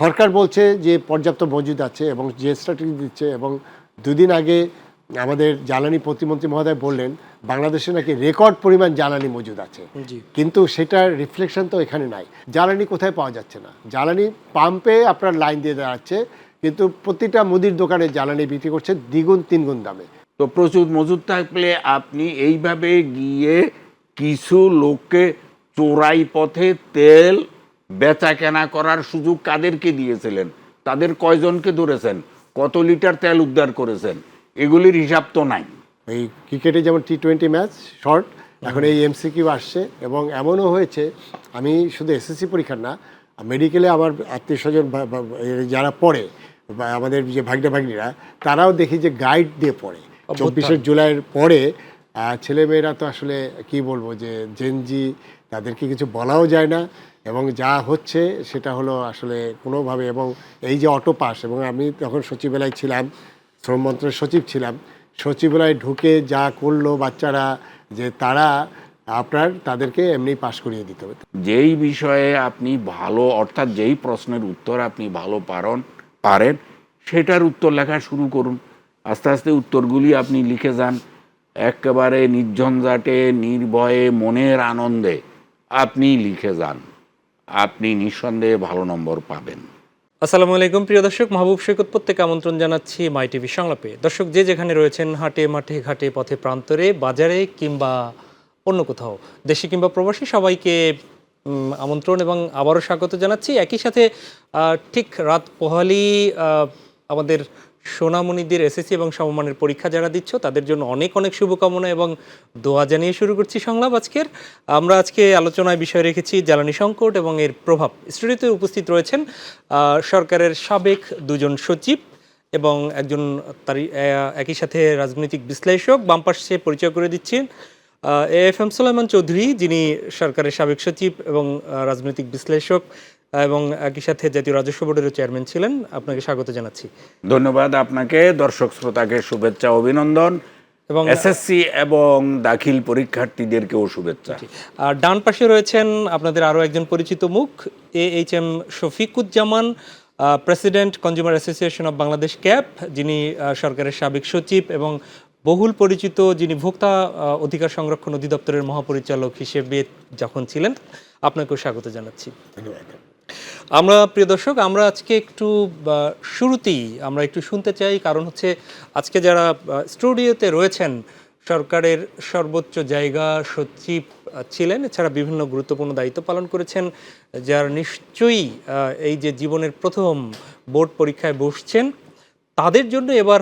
সরকার বলছে যে পর্যাপ্ত মজুদ আছে এবং যে স্ট্র্যাটেজি দিচ্ছে, এবং দুদিন আগে আমাদের জ্বালানি প্রতিমন্ত্রী মহোদয় বললেন বাংলাদেশে নাকি রেকর্ড পরিমাণ জ্বালানি মজুদ আছে। জি। কিন্তু সেটার রিফ্লেকশন তো এখানে নাই। জ্বালানি কোথায় পাওয়া যাচ্ছে না, জ্বালানি পাম্পে আপনার লাইন দিয়ে দাঁড়াচ্ছে, কিন্তু প্রতিটা মুদির দোকানে জ্বালানি বিক্রি করছে দ্বিগুণ তিনগুণ দামে। তো প্রচুর মজুদ থাকলে আপনি এইভাবে গিয়ে কিছু লোককে চোরাই পথে তেল বেচা কেনা করার সুযোগ কাদেরকে দিয়েছিলেন? তাদের কয়জনকে ধরেছেন? কত লিটার তেল উদ্ধার করেছেন? এগুলির হিসাব তো নাই। এই ক্রিকেটে যেমন টি-20 ম্যাচ শর্ট, এখন এই এমসিকিউ আসছে। এবং এমনও হয়েছে, আমি শুধু এসএসসি পরীক্ষা না, মেডিকেলে আমার আত্মীয় স্বজন যারা পড়ে বা আমাদের যে ভাগ্না ভাগ্নিরা, তারাও দেখি যে গাইড দিয়ে পড়ে 24শে জুলাইয়ের পরে। ছেলেমেয়েরা তো আসলে কি বলবো, যে জেনজি, তাদেরকে কিছু বলাও যায় না, এবং যা হচ্ছে সেটা হলো আসলে কোনোভাবে। এবং এই যে অটো পাস, এবং আমি তখন সচিবালয় ছিলাম, শ্রম মন্ত্রণালয়ের সচিব ছিলাম, সচিবালয়ে ঢুকে যা করলো বাচ্চারা, যে তারা আপনার তাদেরকে এমনি পাশ করিয়ে দিতে হবে। যেই বিষয়ে আপনি ভালো, অর্থাৎ যেই প্রশ্নের উত্তর আপনি ভালো পারেন সেটার উত্তর লেখা শুরু করুন। আস্তে আস্তে উত্তরগুলি আপনি লিখে যান, একেবারে নির্ঝঞ্ঝাটে নির্ভয়ে মনের আনন্দে আপনি লিখে যান, আপনি নিঃসন্দেহে ভালো নম্বর পাবেন। আসসালামু আলাইকুম প্রিয় দর্শক, মাহবুব সৈকত প্রত্যেকে আমন্ত্রণ জানাচ্ছি মাই টিভি সংলাপে। দর্শক যে যেখানে রয়েছেন, হাটে মাঠে ঘাটে পথে প্রান্তরে বাজারে কিংবা অন্য কোথাও, দেশে কিংবা প্রবাসী, সবাইকে আমন্ত্রণ এবং আবারও স্বাগত জানাচ্ছি। একই সাথে ঠিক রাত পোহালি আমাদের সোনামণিদের এসএসসি এবং সমমানের পরীক্ষা যারা দিচ্ছ তাদের জন্য অনেক অনেক শুভকামনা এবং দোয়া জানিয়ে শুরু করছি সংলাপ আজকের। আমরা আজকে আলোচনায় বিষয় রেখেছি জ্বালানি সংকট এবং এর প্রভাব। স্টুডিওতে উপস্থিত রয়েছেন সরকারের সাবেক দুজন সচিব এবং একজন তার একই সাথে রাজনৈতিক বিশ্লেষক। বাম পাশে পরিচয় করে দিচ্ছেন এএফএম সুলাইমান চৌধুরী, যিনি সরকারের সাবেক সচিব এবং রাজনৈতিক বিশ্লেষক এবং একই সাথে জাতীয় রাজস্ব বোর্ডেরও চেয়ারম্যান ছিলেন। আপনাকে স্বাগত জানাচ্ছি। ধন্যবাদ আপনাকে, দর্শক শ্রোতাকে শুভেচ্ছা অভিনন্দন, এবং এসএসসি এবং দাখিল পরীক্ষার্থীদেরকেও শুভেচ্ছা। আর ডান পাশে রয়েছেন আপনাদের আরও একজন পরিচিত মুখ, AHM Shafiquzzaman, president consumer association of Bangladesh cap, যিনি সরকারের সাবেক সচিব এবং বহুল পরিচিত, যিনি ভোক্তা অধিকার সংরক্ষণ অধিদপ্তরের মহাপরিচালক হিসেবে যখন ছিলেন। আপনাকেও স্বাগত জানাচ্ছি। ধন্যবাদ। আমরা প্রিয় দর্শক, আমরা আজকে একটু শুরুতেই আমরা একটু শুনতে চাই, কারণ হচ্ছে আজকে যারা স্টুডিওতে রয়েছেন সরকারের সর্বোচ্চ জায়গা সচিব ছিলেন, এছাড়া বিভিন্ন গুরুত্বপূর্ণ দায়িত্ব পালন করেছেন, যারা নিশ্চয়ই এই যে জীবনের প্রথম বোর্ড পরীক্ষায় বসছেন, তাদের জন্য এবার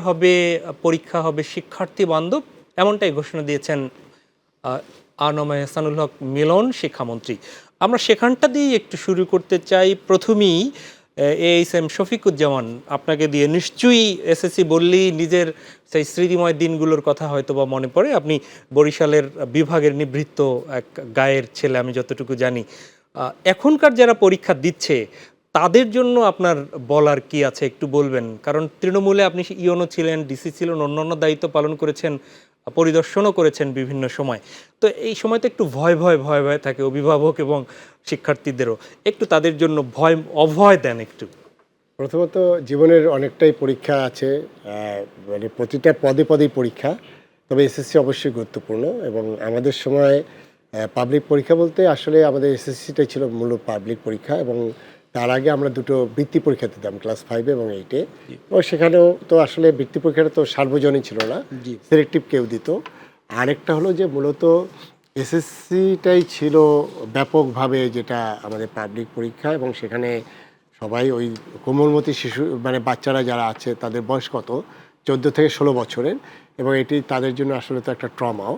পরীক্ষা হবে শিক্ষার্থী বান্ধব, এমনটাই ঘোষণা দিয়েছেন আনম এহসানুল হক মিলন, শিক্ষামন্ত্রী। আমরা সেখানটা দিয়ে একটু শুরু করতে চাই। প্রথমেই AHM শফিকুজ্জামান, আপনাকে দিয়ে নিশ্চয়ই এসএসসি বললেই নিজের সেই স্মৃতিময় দিনগুলোর কথা হয়তো বা মনে পড়ে। আপনি বরিশালের বিভাগের নিবৃত্ত এক গায়ের ছেলে, আমি যতটুকু জানি। এখনকার যারা পরীক্ষা দিচ্ছে তাদের জন্য আপনার বলার কি আছে একটু বলবেন, কারণ তৃণমূলে আপনি ইওনো ছিলেন, ডিসি ছিলেন, অন্যান্য দায়িত্ব পালন করেছেন, পরিদর্শনও করেছেন বিভিন্ন সময়। তো এই সময় তো একটু ভয় ভয় থাকে অভিভাবক এবং শিক্ষার্থীদেরও, একটু তাদের জন্য অভয় দেন একটু। প্রথমত জীবনের অনেকটাই পরীক্ষা আছে, মানে প্রতিটা পদে পদেই পরীক্ষা, তবে এসএসসি অবশ্যই গুরুত্বপূর্ণ। এবং আমাদের সময় পাবলিক পরীক্ষা বলতে আসলে আমাদের এসএসসিটাই ছিল মূল পাবলিক পরীক্ষা, এবং তার আগে আমরা দুটো বৃত্তি পরীক্ষা দিতাম, ক্লাস 5 এবং 8-এ। এবং সেখানেও তো আসলে বৃত্তি পরীক্ষাটা তো সার্বজনীন ছিল না, সিলেক্টিভ কেউ দিত। আরেকটা হলো যে মূলত এসএসসিটাই ছিল ব্যাপকভাবে যেটা আমাদের পাবলিক পরীক্ষা, এবং সেখানে সবাই ওই কোমলমতি শিশু, মানে বাচ্চারা যারা আছে তাদের বয়স কত, 14 থেকে 16 বছরের, এবং এটি তাদের জন্য আসলে তো একটা ট্রমাও।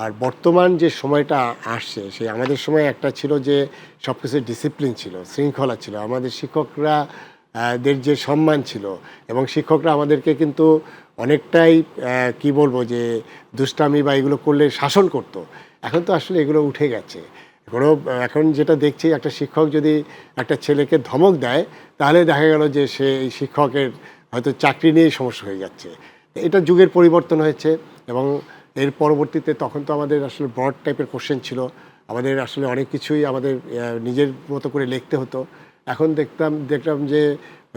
আর বর্তমান যে সময়টা আসছে, সেই আমাদের সময় একটা ছিল যে সব কিছু ডিসিপ্লিন ছিল, শৃঙ্খলা ছিল, আমাদের শিক্ষকরা দের যে সম্মান ছিল, এবং শিক্ষকরা আমাদেরকে কিন্তু অনেকটাই কি বলবো, যে দুষ্টামি বা এগুলো করলে শাসন করতো। এখন তো আসলে এগুলো উঠে গেছে। এখন যেটা দেখছি, একটা শিক্ষক যদি একটা ছেলেকে ধমক দেয়, তাহলে দেখা গেল যে সে এই শিক্ষকের হয়তো চাকরি নিয়েই সমস্যা হয়ে যাচ্ছে। এটা যুগের পরিবর্তন হয়েছে। এবং এর পরবর্তীতে তখন তো আমাদের আসলে ব্রড টাইপের কোশ্চেন ছিল, আমাদের আসলে অনেক কিছুই আমাদের নিজের মতো করে লিখতে হতো। এখন দেখলাম যে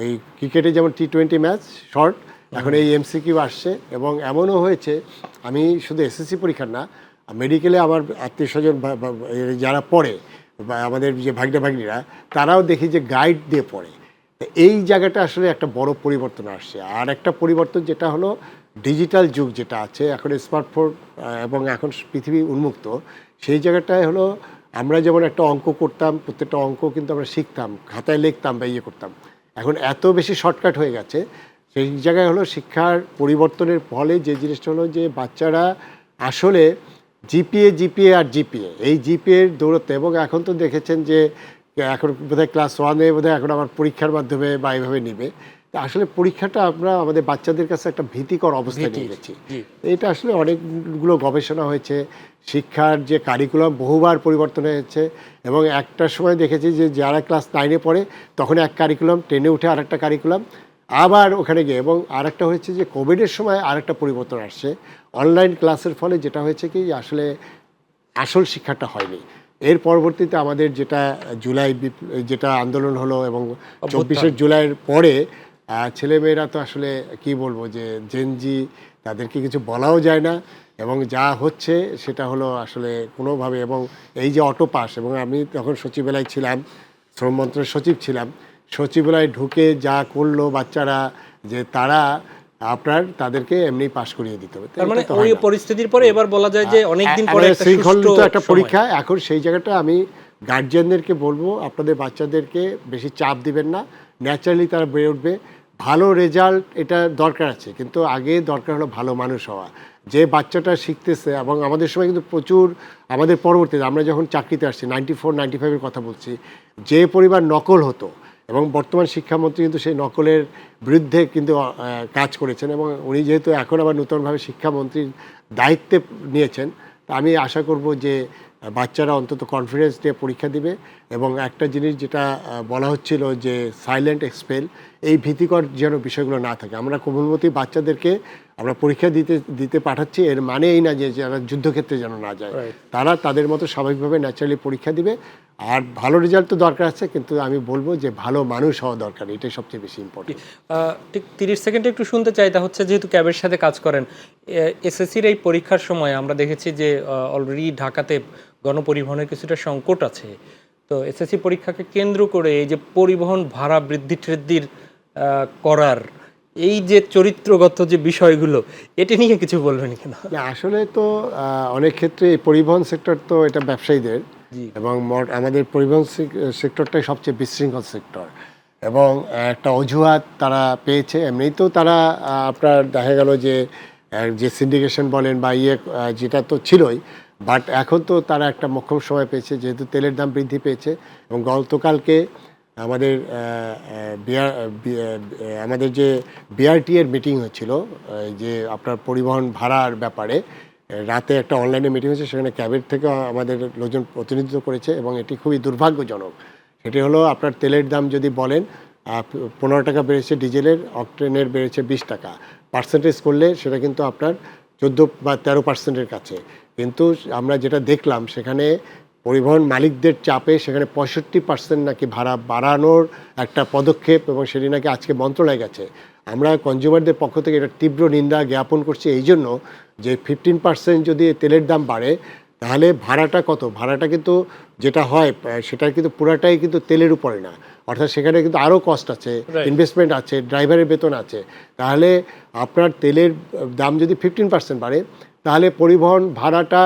ওই ক্রিকেটে যেমন T20 ম্যাচ শর্ট, এখন এই MCQ আসছে। এবং এমনও হয়েছে, আমি শুধু এসএসসি পরীক্ষা না, মেডিকেলে আমার আত্মীয় স্বজন যারা পড়ে বা আমাদের যে ভাগ্না ভাগ্নিরা, তারাও দেখি যে গাইড দিয়ে পড়ে। তো এই জায়গাটা আসলে একটা বড় পরিবর্তন আসছে। আর একটা পরিবর্তন যেটা হলো ডিজিটাল যুগ যেটা আছে এখন, স্মার্টফোন এবং এখন পৃথিবী উন্মুক্ত, সেই জায়গাটায় হলো আমরা যেমন একটা অঙ্ক করতাম, প্রত্যেকটা অঙ্ক কিন্তু আমরা শিখতাম, খাতায় লিখতাম বা ইয়ে করতাম। এখন এত বেশি শর্টকাট হয়ে গেছে, সেই জায়গায় হলো শিক্ষার পরিবর্তনের ফলে যে জিনিসটা হলো যে বাচ্চারা আসলে জিপিএ এই জিপিএর দৌড়তে, এবং এখন তো দেখেছেন যে এখন বোধহয় ক্লাস 1-এ বোধহয় এখন আমার পরীক্ষার মাধ্যমে বা এইভাবে নিবে। তা আসলে পরীক্ষাটা আমরা আমাদের বাচ্চাদের কাছে একটা ভীতিকর অবস্থায় নিয়ে গেছি। এটা আসলে অনেকগুলো গবেষণা হয়েছে, শিক্ষার যে কারিকুলাম বহুবার পরিবর্তন হয়েছে। এবং একটা সময় দেখেছি যে যারা ক্লাস 9-এ পড়ে তখন এক কারিকুলাম, 10-এ উঠে আরেকটা কারিকুলাম, আবার ওখানে গিয়ে। এবং আরেকটা হয়েছে যে কোভিডের সময় আরেকটা পরিবর্তন আসছে অনলাইন ক্লাসের ফলে, যেটা হয়েছে কি আসলে আসল শিক্ষাটা হয়নি। এর পরবর্তীতে আমাদের যেটা যেটা আন্দোলন হলো এবং 24শে জুলাইয়ের পরে ছেলেমেয়েরা তো আসলে কি বলবো যে জেনজি, তাদেরকে কিছু বলাও যায় না। এবং যা হচ্ছে সেটা হলো আসলে কোনোভাবে, এবং এই যে অটো পাস, এবং আমি তখন সচিবালয় ছিলাম, শ্রম মন্ত্রণালয়ের সচিব ছিলাম, সচিবালয়ে ঢুকে যা করলো বাচ্চারা, যে তারা তাদেরকে এমনি পাস করিয়ে দিতে হবে। তার মানে ওই পরিস্থিতির পরে এবার বলা যায় যে অনেকদিন পরে শৃঙ্খলিত একটা পরীক্ষা। এখন সেই জায়গাটা আমি গার্জিয়ানদেরকে বলবো, আপনাদের বাচ্চাদেরকে বেশি চাপ দিবেন না, ন্যাচারালি তারা বেড়ে উঠবে। ভালো রেজাল্ট এটা দরকার আছে, কিন্তু আগে দরকার হলো ভালো মানুষ হওয়া। যে বাচ্চাটা শিখতেছে, এবং আমাদের সময় কিন্তু প্রচুর, আমাদের পরবর্তীতে আমরা যখন চাকরিতে আসছি 94-95-এর কথা বলছি, যে পরিমাণ নকল হতো, এবং বর্তমান শিক্ষামন্ত্রী কিন্তু সেই নকলের বিরুদ্ধে কিন্তু কাজ করেছেন। এবং উনি যেহেতু এখন আবার নতুনভাবে শিক্ষামন্ত্রীর দায়িত্বে নিয়েছেন, তা আমি আশা করব যে বাচ্চারা অন্তত কনফিডেন্স দিয়ে পরীক্ষা দিবে। এবং একটা জিনিস যেটা বলা হচ্ছিল যে সাইলেন্ট এক্সপেল, এই ভীতিকর যেন বিষয়গুলো না থাকে। আমরা কোমলমতি বাচ্চাদেরকে আমরা পরীক্ষা দিতে পাঠাচ্ছি, এর মানে এই না যে যারা যুদ্ধক্ষেত্রে যেন না যায়, তারা তাদের মতো স্বাভাবিকভাবে ন্যাচারালি পরীক্ষা দিবে। আর ভালো রেজাল্ট তো দরকার আছে, কিন্তু আমি বলবো যে ভালো মানুষ হওয়া দরকার, এটাই সবচেয়ে বেশি ইম্পর্টেন্ট। ঠিক 30 সেকেন্ডে একটু শুনতে চাই, তা হচ্ছে যেহেতু ক্যাবের সাথে কাজ করেন, এসএসসির এই পরীক্ষার সময় আমরা দেখেছি যে অলরেডি ঢাকাতে গণপরিবহনের কিছুটা সংকট আছে। তো এসএসসি পরীক্ষাকে কেন্দ্র করে এই যে পরিবহন ভাড়া বৃদ্ধির করার এই যে চরিত্রগত যে বিষয়গুলো, এটা নিয়ে কিছু বলবেন কিনা? আসলে তো অনেক ক্ষেত্রে এই পরিবহন সেক্টর তো এটা ব্যবসায়ীদের, এবং আমাদের পরিবহন সেক্টরটাই সবচেয়ে বিশৃঙ্খল সেক্টর। এবং একটা অজুহাত তারা পেয়েছে, এমনিতেও তারা আপনার দেখা গেল যে সিন্ডিকেশন বলেন বা যেটা তো ছিলই, বাট এখন তো তারা একটা মোক্ষম সময় পেয়েছে, যেহেতু তেলের দাম বৃদ্ধি পেয়েছে। এবং গতকালকে আমাদের আমাদের যে বিআরটি এর মিটিং হচ্ছিল, যে আপনার পরিবহন ভাড়ার ব্যাপারে, রাতে একটা অনলাইনে মিটিং হয়েছে, সেখানে ক্যাবের থেকে আমাদের লোকজন প্রতিনিধিত্ব করেছে। এবং এটি খুবই দুর্ভাগ্যজনক। সেটি হলো আপনার তেলের দাম যদি বলেন 15 টাকা বেড়েছে ডিজেলের, অকটেনের বেড়েছে 20 টাকা, পার্সেন্টেজ করলে সেটা কিন্তু আপনার 14 বা 13% কাছে। কিন্তু আমরা যেটা দেখলাম সেখানে পরিবহন মালিকদের চাপে সেখানে 65% নাকি ভাড়া বাড়ানোর একটা পদক্ষেপ, এবং সেটি নাকি আজকে মন্ত্রণালয়ে গেছে। আমরা কনজিউমারদের পক্ষ থেকে এটা তীব্র নিন্দা জ্ঞাপন করছি, এই জন্য যে 15% যদি তেলের দাম বাড়ে, তাহলে ভাড়াটা কত, ভাড়াটা কিন্তু যেটা হয় সেটা কিন্তু পুরাটাই কিন্তু তেলের উপরে না, অর্থাৎ সেখানে কিন্তু আরও কস্ট আছে, ইনভেস্টমেন্ট আছে, ড্রাইভারের বেতন আছে। তাহলে আপনার তেলের দাম যদি 15% বাড়ে, তাহলে পরিবহন ভাড়াটা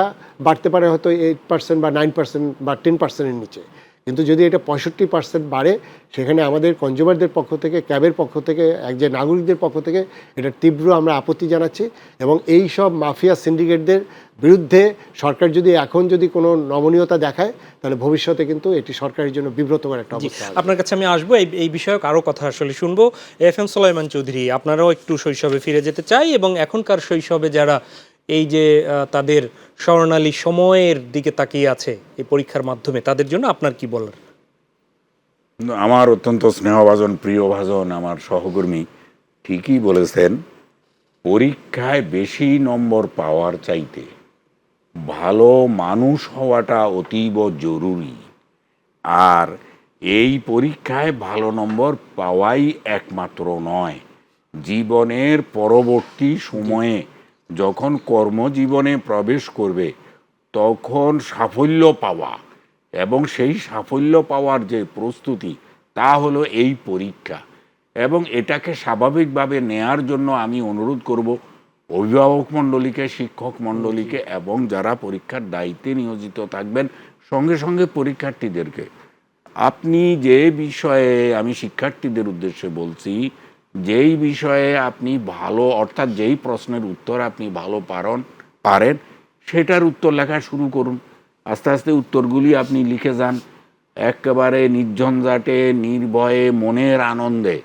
বাড়তে পারে হয়তো 8% বা 9% বা 10%-এর নিচে। কিন্তু যদি এটা 65% বাড়ে, সেখানে আমাদের কনজিউমারদের পক্ষ থেকে, ক্যাবের পক্ষ থেকে, যে নাগরিকদের পক্ষ থেকে এটা তীব্র আমরা আপত্তি জানাচ্ছি। এবং এই সব মাফিয়া সিন্ডিকেটদের বিরুদ্ধে সরকার এখন যদি কোনো নমনীয়তা দেখায়, তাহলে ভবিষ্যতে কিন্তু এটি সরকারের জন্য বিব্রতকর একটা অবস্থা। আপনার কাছে আমি আসবো এই বিষয়ক আরও কথা আসলে শুনবো। FM সোলাইমান চৌধুরী, আপনারাও একটু শৈশবে ফিরে যেতে চাই, এবং এখনকার শৈশবে যারা এই যে তাদের স্বর্ণালী সময়ের দিকে তাকিয়ে আছে এই পরীক্ষার মাধ্যমে, তাদের জন্য আপনার কি বলার? আমার অত্যন্ত স্নেহভাজন, প্রিয়ভাজন আমার সহকর্মী ঠিকই বলেছেন, পরীক্ষায় বেশি নম্বর পাওয়ার চাইতে ভালো মানুষ হওয়াটা অতীব জরুরি। আর এই পরীক্ষায় ভালো নম্বর পাওয়াই একমাত্র নয়, জীবনের পরবর্তী সময়ে যখন কর্মজীবনে প্রবেশ করবে তখন সাফল্য পাওয়া এবং সেই সাফল্য পাওয়ার যে প্রস্তুতি, তা হলো এই পরীক্ষা। এবং এটাকে স্বাভাবিকভাবে নেয়ার জন্য আমি অনুরোধ করব অভিভাবক মণ্ডলীকে, শিক্ষক মণ্ডলীকে এবং যারা পরীক্ষার দায়িত্বে নিয়োজিত থাকবেন, সঙ্গে সঙ্গে পরীক্ষার্থীদেরকে, আপনি যে বিষয়ে, আমি শিক্ষার্থীদের উদ্দেশ্যে বলছি, যেই বিষয়ে আপনি ভালো, অর্থাৎ যেই প্রশ্নের উত্তর আপনি ভালো পারেন সেটার উত্তর লেখা শুরু করুন। আস্তে আস্তে উত্তরগুলি আপনি লিখে যান। একেবারে নির্ঝঞ্ঝাটে, নির্ভয়ে, মনের আনন্দে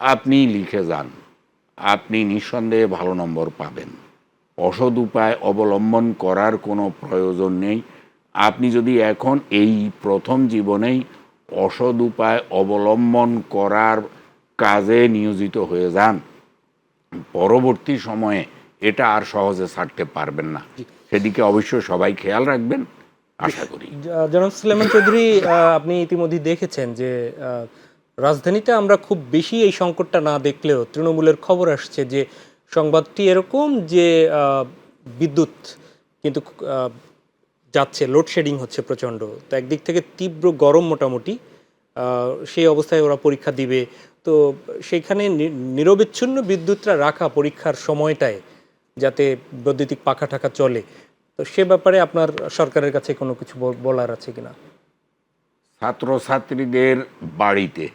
আপনি লিখে যান। আপনি নিঃসন্দেহে ভালো নম্বর পাবেন। অসৎ উপায় অবলম্বন করার কোনো প্রয়োজন নেই। আপনি যদি এখন এই প্রথম জীবনেই অসৎ উপায় অবলম্বন করার কাজে নিয়োজিত হয়ে যান, পরবর্তী সময়ে এটা আর সহজে ছাড়তে পারবেন না। সেদিকে অবশ্যই সবাই খেয়াল রাখবেন, আশা করি। জনাব সুলেমান চৌধুরী, আপনি ইতিমধ্যে দেখেছেন যে রাজধানীতে আমরা খুব বেশি এই সংকটটা না দেখলেও তৃণমূলের খবর আসছে যে সংবাদটি এরকম যে বিদ্যুৎ কিন্তু যাচ্ছে, লোডশেডিং হচ্ছে প্রচণ্ড। তো একদিক থেকে তীব্র গরম মোটামুটি, সেই অবস্থায় ওরা পরীক্ষা দিবে। তো সেইখানে নিরবিচ্ছিন্ন বিদ্যুৎটা রাখা পরীক্ষার সময়টায়, যাতে বৈদ্যুতিক পাখা টাখা চলে, তো সে ব্যাপারে আপনার সরকারের কাছে কোনো কিছু বলার আছে কিনা? ছাত্রছাত্রীদের বাড়িতে,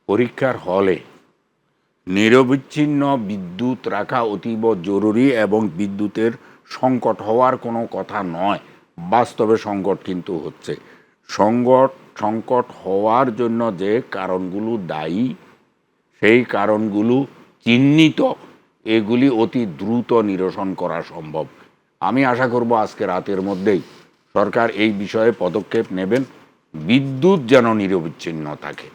পরীক্ষার হলে নিরবিচ্ছিন্ন বিদ্যুৎ রাখা অতীব জরুরি এবং বিদ্যুতের সংকট হওয়ার কোনো কথা নয়। বাস্তবে সংকট কিন্তু হচ্ছে। সংকট হওয়ার জন্য যে কারণগুলো দায়ী, সেই কারণগুলো চিহ্নিত, এগুলি অতি দ্রুত নিরসন করা সম্ভব। আমি আশা করব আজকে রাতের মধ্যেই সরকার এই বিষয়ে পদক্ষেপ নেবেন, বিদ্যুৎ যেন নিরবিচ্ছিন্ন থাকে।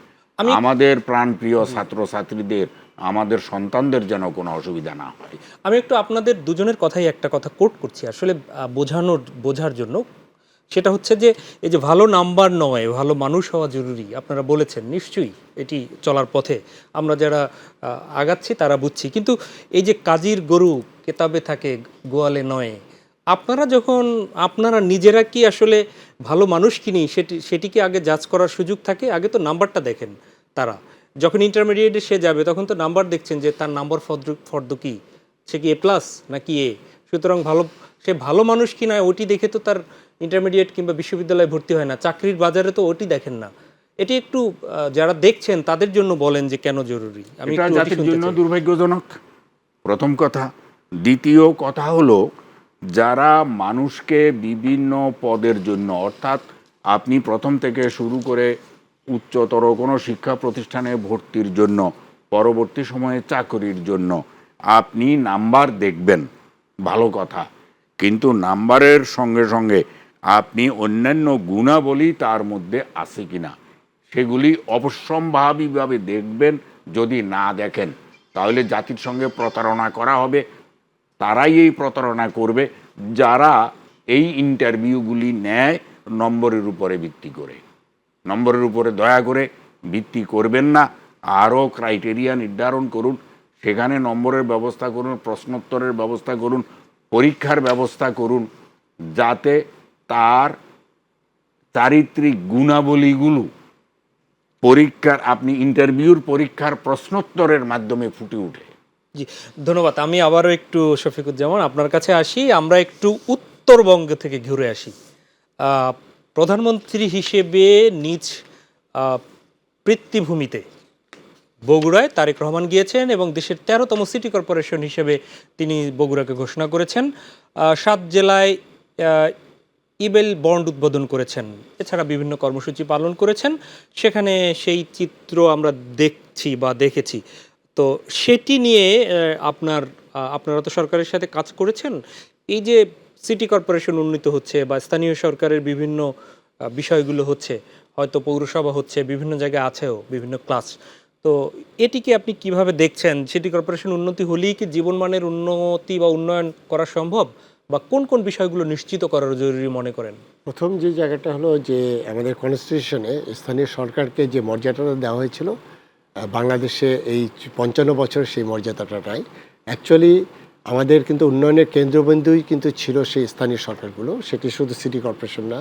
আমাদের প্রাণপ্রিয় ছাত্রছাত্রীদের, আমাদের সন্তানদের যেন কোনো অসুবিধা না হয়। আমি একটু আপনাদের দুজনের কথাই একটা কথা কোট করছি আসলে বোঝার জন্য। সেটা হচ্ছে যে এই যে ভালো নাম্বার নয়, ভালো মানুষ হওয়া জরুরি, আপনারা বলেছেন, নিশ্চয়ই এটি চলার পথে আমরা যারা আগাচ্ছি তারা বুঝছি। কিন্তু এই যে কাজীর গরু কেতাবে থাকে গোয়ালে নয়, আপনারা নিজেরা কি আসলে ভালো মানুষ কিনি সেটিকে আগে জাজ করার সুযোগ থাকে? আগে তো নাম্বারটা দেখেন তারা। যখন ইন্টারমিডিয়েটে সে যাবে তখন তো নাম্বার দেখছেন যে তার নাম্বার ফর্দ কি, সে কি A+ নাকি A। সুতরাং সে ভালো মানুষ কি না ওটি দেখে তো তার ইন্টারমিডিয়েট কিংবা বিশ্ববিদ্যালয়ে ভর্তি হয় না। চাকরির বাজারে তো ওটি দেখেন না। এটি একটু যারা দেখছেন তাদের জন্য বলেন যে কেন জরুরি। আমি এটা জাতির জন্য দুর্ভাগ্যজনক, প্রথম কথা। দ্বিতীয় কথা হলো, যারা মানুষকে বিভিন্ন পদের জন্য, অর্থাৎ আপনি প্রথম থেকে শুরু করে উচ্চতর কোনো শিক্ষা প্রতিষ্ঠানে ভর্তির জন্য, পরবর্তী সময়ে চাকরির জন্য আপনি নাম্বার দেখবেন, ভালো কথা, কিন্তু নাম্বারের সঙ্গে সঙ্গে আপনি অন্যান্য গুণাবলী তার মধ্যে আছে কিনা সেগুলি অবশ্যম্ভাবীভাবে দেখবেন। যদি না দেখেন তাহলে জাতির সঙ্গে প্রতারণা করা হবে। তারাই এই প্রতারণা করবে যারা এই ইন্টারভিউগুলি নেয় নম্বরের উপরে ভিত্তি করে। নম্বরের উপরে দয়া করে ভিত্তি করবেন না। আরও ক্রাইটেরিয়া নির্ধারণ করুন, সেখানে নম্বরের ব্যবস্থা করুন, প্রশ্নোত্তরের ব্যবস্থা করুন, পরীক্ষার ব্যবস্থা করুন, যাতে তার চারিত্রিক গুণাবলীগুলো আপনি ইন্টারভিউর পরীক্ষার প্রশ্নোত্তরের মাধ্যমে ফুটে ওঠে। জি, ধন্যবাদ। আমি আবারও একটু শফিকুজ্জামান আপনার কাছে আসি। আমরা একটু উত্তরবঙ্গ থেকে ঘুরে আসি। প্রধানমন্ত্রী হিসেবে নিজ পিতৃভূমিতে বগুড়ায় তারেক রহমান গিয়েছেন এবং দেশের 13তম সিটি কর্পোরেশন হিসেবে তিনি বগুড়াকে ঘোষণা করেছেন। 7 জেলায় ইবেল বন্ড উদ্বোধন করেছেন, এছাড়া বিভিন্ন কর্মসূচি পালন করেছেন। সেখানে সেই চিত্র আমরা দেখেছি। তো সেটি নিয়ে আপনারা তো সরকারের সাথে কাজ করেছেন। এই যে সিটি কর্পোরেশন উন্নীত হচ্ছে বা স্থানীয় সরকারের বিভিন্ন বিষয়গুলো হচ্ছে, হয়তো পৌরসভা হচ্ছে, বিভিন্ন জায়গায় আছেও বিভিন্ন ক্লাস, তো এটিকে আপনি কিভাবে দেখছেন? সিটি কর্পোরেশন উন্নতি হলেই কি জীবনমানের উন্নতি বা উন্নয়ন করা সম্ভব, বা কোন কোন বিষয়গুলো নিশ্চিত করার জরুরি মনে করেন? প্রথম যে জায়গাটা হলো যে আমাদের কনস্টিটিউশনে স্থানীয় সরকারকে যে মর্যাদাটা দেওয়া হয়েছিল বাংলাদেশে এই 55 বছর সেই মর্যাদাটা নাই। অ্যাকচুয়ালি আমাদের কিন্তু উন্নয়নের কেন্দ্রবিন্দুই কিন্তু ছিল সেই স্থানীয় সরকারগুলো, সেটি শুধু সিটি কর্পোরেশন না।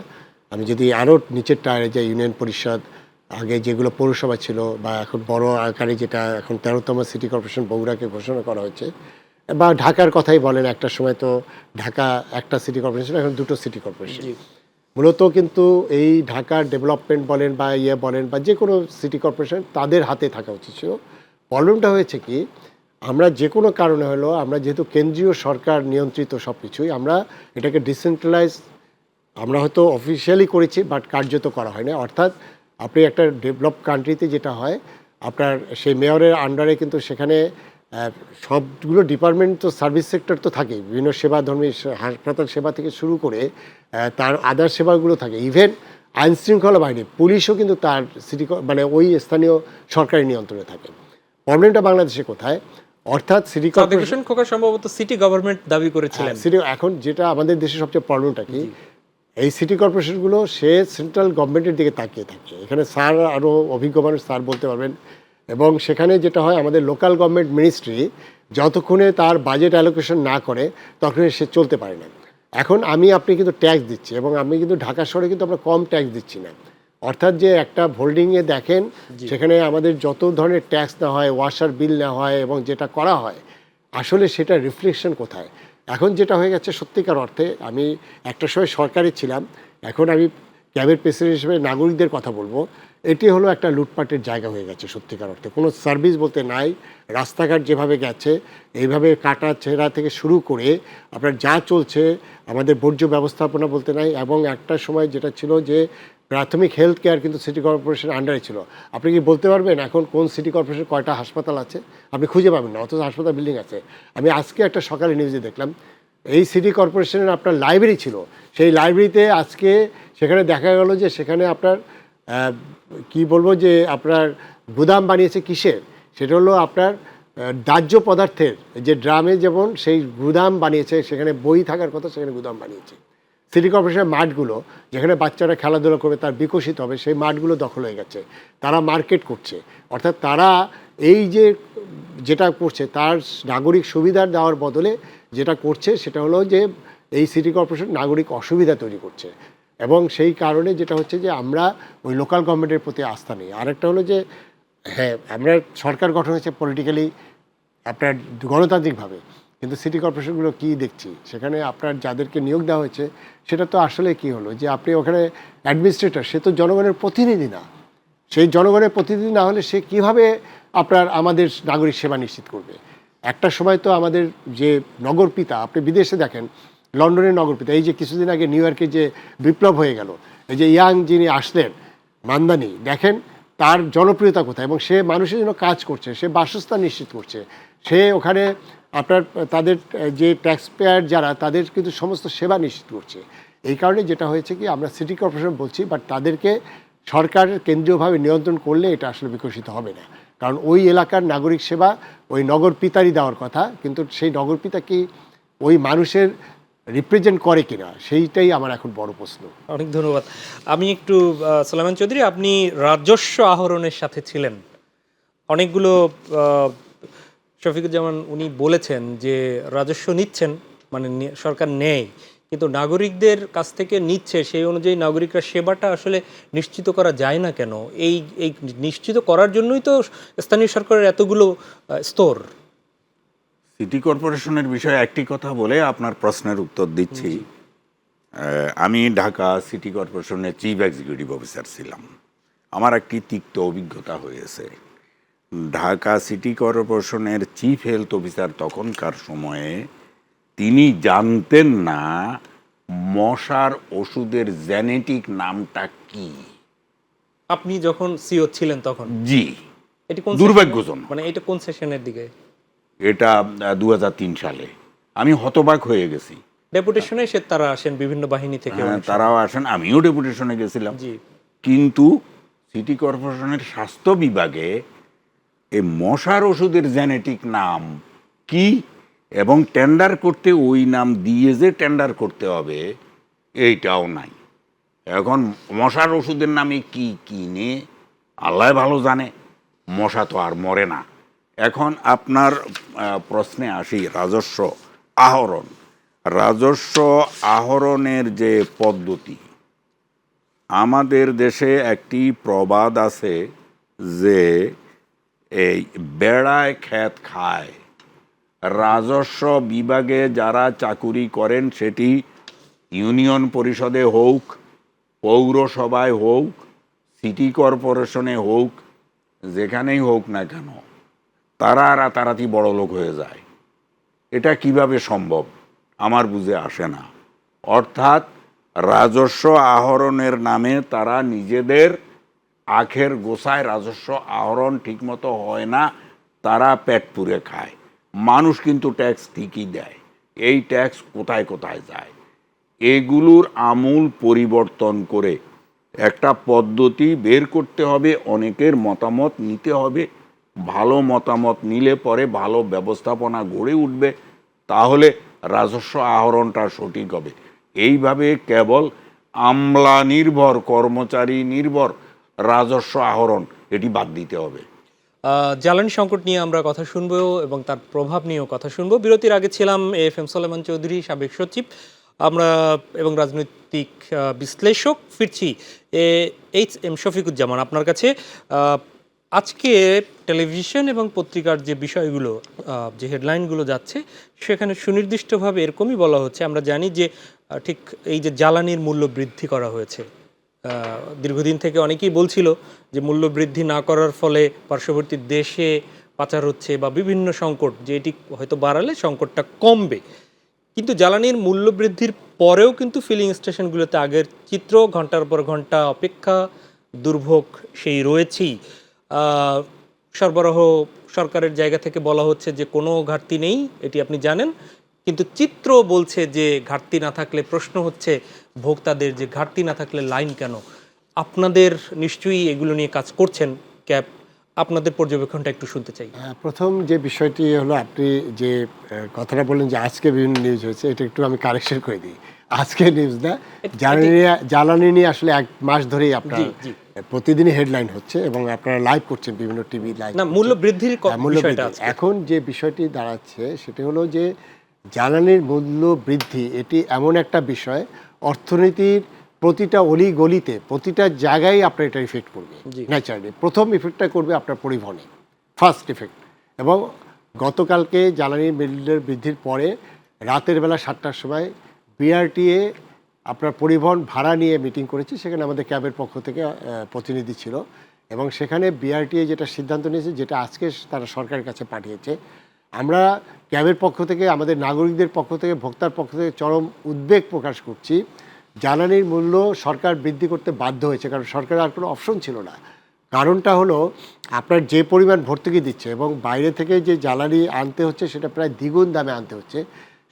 আমি যদি আরও নিচের টায়ারে যাই, ইউনিয়ন পরিষদ, আগে যেগুলো পৌরসভা ছিল, বা এখন বড় আকারে যেটা এখন 13তম সিটি কর্পোরেশন বগুড়াকে ঘোষণা করা হয়েছে, বা ঢাকার কথাই বলেন, একটা সময় তো ঢাকা একটা সিটি কর্পোরেশন, এখন দুটো সিটি কর্পোরেশন। মূলত কিন্তু এই ঢাকার ডেভেলপমেন্ট বলেন বা বলেন বা যে কোনো সিটি কর্পোরেশন তাদের হাতে থাকা উচিত ছিল। প্রবলেমটা হয়েছে কি, আমরা যে কোনো কারণে হলো, আমরা যেহেতু কেন্দ্রীয় সরকার নিয়ন্ত্রিত সব কিছুই, আমরা এটাকে ডিসেন্ট্রালাইজ আমরা হয়তো অফিসিয়ালি করেছি, বাট কার্যত করা হয় না। অর্থাৎ আপনি একটা ডেভেলপ কান্ট্রিতে যেটা হয়, আপনার সেই মেয়রের আন্ডারে কিন্তু সেখানে সবগুলো ডিপার্টমেন্ট, তো সার্ভিস সেক্টর তো থাকেই, বিভিন্ন সেবাধর্মী হাসপাতাল সেবা থেকে শুরু করে তার আদার সেবাগুলো থাকে। ইভেন আইন শৃঙ্খলা বাহিনী, পুলিশও কিন্তু তার মানে ওই স্থানীয় সরকারি নিয়ন্ত্রণে থাকে। প্রবলেমটা বাংলাদেশে কোথায়? অর্থাৎ সিটি কর্পোরেশন খোকা সম্ভবত সিটি গভর্নমেন্ট দাবি করেছিলেন। সিটি, এখন যেটা আমাদের দেশে সবচেয়ে প্রবলেমটা কি, এই সিটি কর্পোরেশনগুলো সে সেন্ট্রাল গভর্নমেন্টের দিকে তাকিয়ে থাকে। এখানে স্যার আরও অভিজ্ঞ মানুষ স্যার বলতে পারবেন। এবং সেখানে যেটা হয়, আমাদের লোকাল গভর্নমেন্ট মিনিস্ট্রি যতক্ষণে তার বাজেট অ্যালোকেশন না করে ততক্ষণে সে চলতে পারে না। এখন আপনি কিন্তু ট্যাক্স দিচ্ছি, এবং আমি কিন্তু ঢাকা শহরে কিন্তু আমরা কম ট্যাক্স দিচ্ছি না। অর্থাৎ যে একটা হোল্ডিংয়ে দেখেন, সেখানে আমাদের যত ধরনের ট্যাক্স নেওয়া হয়, ওয়াসার বিল নেওয়া হয়, এবং যেটা করা হয় আসলে সেটা রিফ্লেকশন কোথায়? এখন যেটা হয়ে গেছে সত্যিকার অর্থে, আমি একটা সময় সরকারে ছিলাম, এখন আমি ক্যাবিনেট প্রেসিডেন্ট হিসেবে নাগরিকদের কথা বলবো, এটি হলো একটা লুটপাটের জায়গা হয়ে গেছে সত্যিকার অর্থে। কোনো সার্ভিস বলতে নাই, রাস্তাঘাট যেভাবে গেছে, এইভাবে কাটা ছেঁড়া থেকে শুরু করে আপনার যা চলছে, আমাদের বর্জ্য ব্যবস্থাপনা বলতে নাই। এবং একটা সময় যেটা ছিল যে প্রাথমিক হেলথ কেয়ার কিন্তু সিটি কর্পোরেশনের আন্ডারে ছিল। আপনি কি বলতে পারবেন এখন কোন সিটি কর্পোরেশন কয়টা হাসপাতাল আছে? আপনি খুঁজে পাবেন না, অথচ হাসপাতাল বিল্ডিং আছে। আমি আজকে একটা সকালে নিউজে দেখলাম, এই সিটি কর্পোরেশনের আপনার লাইব্রেরি ছিল, সেই লাইব্রেরিতে আজকে সেখানে দেখা গেল যে সেখানে আপনার কি বলবো, যে আপনার গুদাম বানিয়েছে কিসের? সেটা হলো আপনার দাহ্য পদার্থের, যে ড্রামে যেমন সেই গুদাম বানিয়েছে, সেখানে বই থাকার কথা, সেখানে গুদাম বানিয়েছে। সিটি কর্পোরেশনের মাঠগুলো যেখানে বাচ্চারা খেলাধুলা করবে, তার বিকশিত হবে, সেই মাঠগুলো দখল হয়ে গেছে। তারা মার্কেট করছে, অর্থাৎ তারা এই যে যেটা করছে তার নাগরিক সুবিধা দেওয়ার বদলে যেটা করছে সেটা হলো যে এই সিটি কর্পোরেশন নাগরিক অসুবিধা তৈরি করছে। এবং সেই কারণে যেটা হচ্ছে যে আমরা ওই লোকাল গভর্নমেন্টের প্রতি আস্থা নেই। আরেকটা হলো যে হ্যাঁ, আমরা সরকার গঠন হয়েছে পলিটিক্যালি, আপনার গণতান্ত্রিকভাবে, কিন্তু সিটি কর্পোরেশনগুলো কী দেখছি, সেখানে আপনার যাদেরকে নিয়োগ দেওয়া হয়েছে সেটা তো আসলে কি হলো, যে আপনি ওখানে অ্যাডমিনিস্ট্রেটর, সে তো জনগণের প্রতিনিধি না। সেই জনগণের প্রতিনিধি না হলে সে কিভাবে আপনার আমাদের নাগরিক সেবা নিশ্চিত করবে? একটা সময় তো আমাদের যে নগরপিতা, আপনি বিদেশে দেখেন, লন্ডনের নগরপিতা, এই যে কিছুদিন আগে নিউ ইয়র্কে যে বিপ্লব হয়ে গেল, এই যে ইয়াং যিনি আসলেন মান্দানি, দেখেন তার জনপ্রিয়তা কোথায়, এবং সে মানুষের জন্য কাজ করছে, সে বাসস্থান নিশ্চিত করছে, সে ওখানে আপনার তাদের যে ট্যাক্স পেয়ার যারা, তাদের কিন্তু সমস্ত সেবা নিশ্চিত করছে। এই কারণে যেটা হয়েছে কি, আমরা সিটি কর্পোরেশন বলছি, বাট তাদেরকে সরকারের কেন্দ্রীয়ভাবে নিয়ন্ত্রণ করলে এটা আসলে বিকশিত হবে না। কারণ ওই এলাকার নাগরিক সেবা ওই নগরপিতারই দেওয়ার কথা, কিন্তু সেই নগরপিতা কি ওই মানুষের রিপ্রেজেন্ট করে কিনা, সেইটাই আমার এখন বড় প্রশ্ন। অনেক ধন্যবাদ। আমি একটু সালামান চৌধুরী, আপনি রাজস্ব আহরণের সাথে ছিলেন অনেকগুলো, শফিকুজ্জামান উনি বলেছেন যে রাজস্ব নিচ্ছেন, মানে সরকার নেয়, কিন্তু নাগরিকদের কাছ থেকে নিচ্ছে, সেই অনুযায়ী নাগরিকরা সেবাটা আসলে নিশ্চিত করা যায় না কেন? এই এই নিশ্চিত করার জন্যই তো স্থানীয় সরকারের এতগুলো স্তর। সিটি কর্পোরেশনের বিষয়ে একটি কথা বলে আপনার প্রশ্নের উত্তর দিচ্ছি। আমি ঢাকা সিটি কর্পোরেশনের চিফ এক্সিকিউটিভ অফিসার ছিলাম। আমার একটি তিক্ত অভিজ্ঞতা হয়েছে। ঢাকা সিটি কর্পোরেশনের চিফ হেলথ অফিসার তখনকার সময়ে তিনি জানতেন না মশার ওষুধের জেনেটিক নামটা কি। আপনি যখন সিও ছিলেন তখন? জি, এটি কোন দুর্ভাগ্যজনক। মানে এটা কোন সেশনের দিকে? এটা 2003 সালে। আমি হতবাক হয়ে গেছি। ডেপুটেশনে তারা আসেন বিভিন্ন বাহিনী থেকে। তারাও আসেন, আমিও ডেপুটেশনে গেছিলাম। জি। কিন্তু সিটি কর্পোরেশনের স্বাস্থ্য বিভাগে এই মশার ওষুধের জেনেটিক নাম কি এবং টেন্ডার করতে ওই নাম দিয়ে যে টেন্ডার করতে হবে এইটাও নাই। এখন মশার ওষুধের নামে কি কিনে আল্লাহ ভালো জানে, মশা তো আর মরে না। এখন আপনার প্রশ্নে আসি, রাজস্ব আহরণ। রাজস্ব আহরণের যে পদ্ধতি, আমাদের দেশে একটি প্রবাদ আছে যে এই বেড়ায় ক্ষেত খায়। রাজস্ব বিভাগে যারা চাকুরি করেন, সেটি ইউনিয়ন পরিষদে হোক, পৌরসভায় হোক, সিটি কর্পোরেশনে হোক, যেখানেই হোক না কেন, তারা রাতারাতি বড় লোক হয়ে যায়। এটা কিভাবে সম্ভব আমার বুঝে আসে না। অর্থাৎ রাজস্ব আহরণের নামে তারা নিজেদের আখের গোছায়, রাজস্ব আহরণ ঠিকমতো হয় না, তারা পেট পুরে খায়। মানুষ কিন্তু ট্যাক্স ঠিকই দেয়, এই ট্যাক্স কোথায় কোথায় যায়? এগুলোর আমূল পরিবর্তন করে একটা পদ্ধতি বের করতে হবে, অনেকের মতামত নিতে হবে। ভালো মতামত নিলে পরে ভালো ব্যবস্থাপনা গড়ে উঠবে, তাহলে রাজস্ব আহরণটা সঠিক হবে। এইভাবে কেবল আমলা নির্ভর, কর্মচারী নির্ভর রাজস্ব আহরণ, এটি বাদ দিতে হবে। জ্বালানি সংকট নিয়ে আমরা কথা শুনবো এবং তার প্রভাব নিয়েও কথা শুনবো। বিরতির আগে ছিলাম AFM সোলাইমান চৌধুরী, সাবেক সচিব আমরা এবং রাজনৈতিক বিশ্লেষক। ফিরছি HM শফিকুজ্জামান আপনার কাছে। আজকে টেলিভিশন এবং পত্রিকার যে বিষয়গুলো, যে হেডলাইনগুলো যাচ্ছে, সেখানে সুনির্দিষ্টভাবে এরকমই বলা হচ্ছে। আমরা জানি যে ঠিক এই যে জ্বালানির মূল্য বৃদ্ধি করা হয়েছে, দীর্ঘদিন থেকে অনেকেই বলছিল যে মূল্য বৃদ্ধি না করার ফলে পার্শ্ববর্তী দেশে পাচার হচ্ছে বা বিভিন্ন সংকট, যে এটি হয়তো বাড়ালে সংকটটা কমবে। কিন্তু জ্বালানির মূল্য বৃদ্ধির পরেও কিন্তু ফিলিং স্টেশনগুলোতে আগের চিত্র, ঘন্টার পর ঘন্টা অপেক্ষা, দুর্ভোগ সেই রয়েছেই। সরবরাহ সরকারের জায়গা থেকে বলা হচ্ছে যে কোনো ঘাটতি নেই, এটি আপনি জানেন, কিন্তু চিত্র বলছে যে ঘাটতি না থাকলে, প্রশ্ন হচ্ছে ভোক্তাদের যে ঘাটতি না থাকলে লাইন কেন? আপনাদের নিশ্চয়ই এগুলো নিয়ে কাজ করছেন ক্যাব, আপনাদের পর্যবেক্ষণটা একটু শুনতে চাই। প্রথম যে বিষয়টি হলো, আপনি যে কথাটা বললেন যে আজকে বিভিন্ন নিউজ হয়েছে, এটা একটু আমি কারেকশন করে দিই। আজকে নিউজ না, জ্বালানি নিয়ে আসলে 1 মাস ধরেই আপনার প্রতিদিনই হেডলাইন হচ্ছে এবং আপনারা লাইভ করছেন বিভিন্ন টিভি লাইভ। না, মূল্য বৃদ্ধির বিষয়টা আছে। এখন যে বিষয়টি দাঁড়াচ্ছে সেটা হলো যে জ্বালানির মূল্য বৃদ্ধি, এটি এমন একটা বিষয়, অর্থনীতির প্রতিটা অলি গলিতে, প্রতিটা জায়গায় আপনার এটা ইফেক্ট করবে ন্যাচারালি। প্রথম ইফেক্টটা করবে আপনার পরিবহনে, ফার্স্ট ইফেক্ট। এবং গতকালকে জ্বালানির মূল্যের বৃদ্ধির পরে রাতের বেলা 7টার সময় বিআরটিএ আপনার পরিবহন ভাড়া নিয়ে মিটিং করেছে। সেখানে আমাদের ক্যাবের পক্ষ থেকে প্রতিনিধি ছিল এবং সেখানে বিআরটিএ যেটা সিদ্ধান্ত নিয়েছে, যেটা আজকে তারা সরকারের কাছে পাঠিয়েছে, আমরা ক্যাবের পক্ষ থেকে, আমাদের নাগরিকদের পক্ষ থেকে, ভোক্তার পক্ষ থেকে চরম উদ্বেগ প্রকাশ করছি। জ্বালানির মূল্য সরকার বৃদ্ধি করতে বাধ্য হয়েছে, কারণ সরকারের আর কোনো অপশন ছিল না। কারণটা হলো আপনার যে পরিমাণ ভর্তুকি দিচ্ছে এবং বাইরে থেকে যে জ্বালানি আনতে হচ্ছে সেটা প্রায় দ্বিগুণ দামে আনতে হচ্ছে।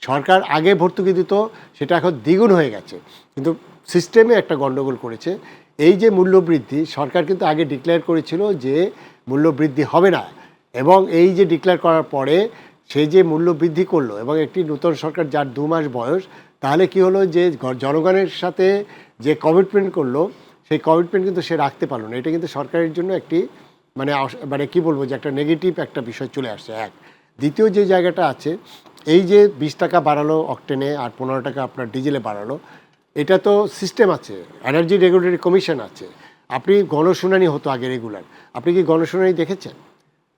সরকার আগে ভর্তুকি দিত, সেটা এখন দ্বিগুণ হয়ে গেছে। কিন্তু সিস্টেমে একটা গণ্ডগোল করেছে। এই যে মূল্যবৃদ্ধি, সরকার কিন্তু আগে ডিক্লেয়ার করেছিল যে মূল্যবৃদ্ধি হবে না, এবং এই যে ডিক্লেয়ার করার পরে সেই যে মূল্য বৃদ্ধি করলো এবং একটি নতুন সরকার যার 2 মাস বয়স, তাহলে কি হলো যে জনগণের সাথে যে কমিটমেন্ট করলো, সেই কমিটমেন্ট কিন্তু সে রাখতে পারলো না। এটা কিন্তু সরকারের জন্য একটি মানে কি বলবো, যে একটা নেগেটিভ একটা বিষয় চলে আসছে। এক, দ্বিতীয় যে জায়গাটা আছে, এই যে 20 টাকা বাড়ালো অকটেনে আর 15 টাকা আপনার ডিজেলে বাড়ালো, এটা তো সিস্টেম আছে, এনার্জি রেগুলেটরি কমিশন আছে। আপনি গণশুনানি হতো আগে রেগুলার, আপনি কি গণশুনানি দেখেছেন?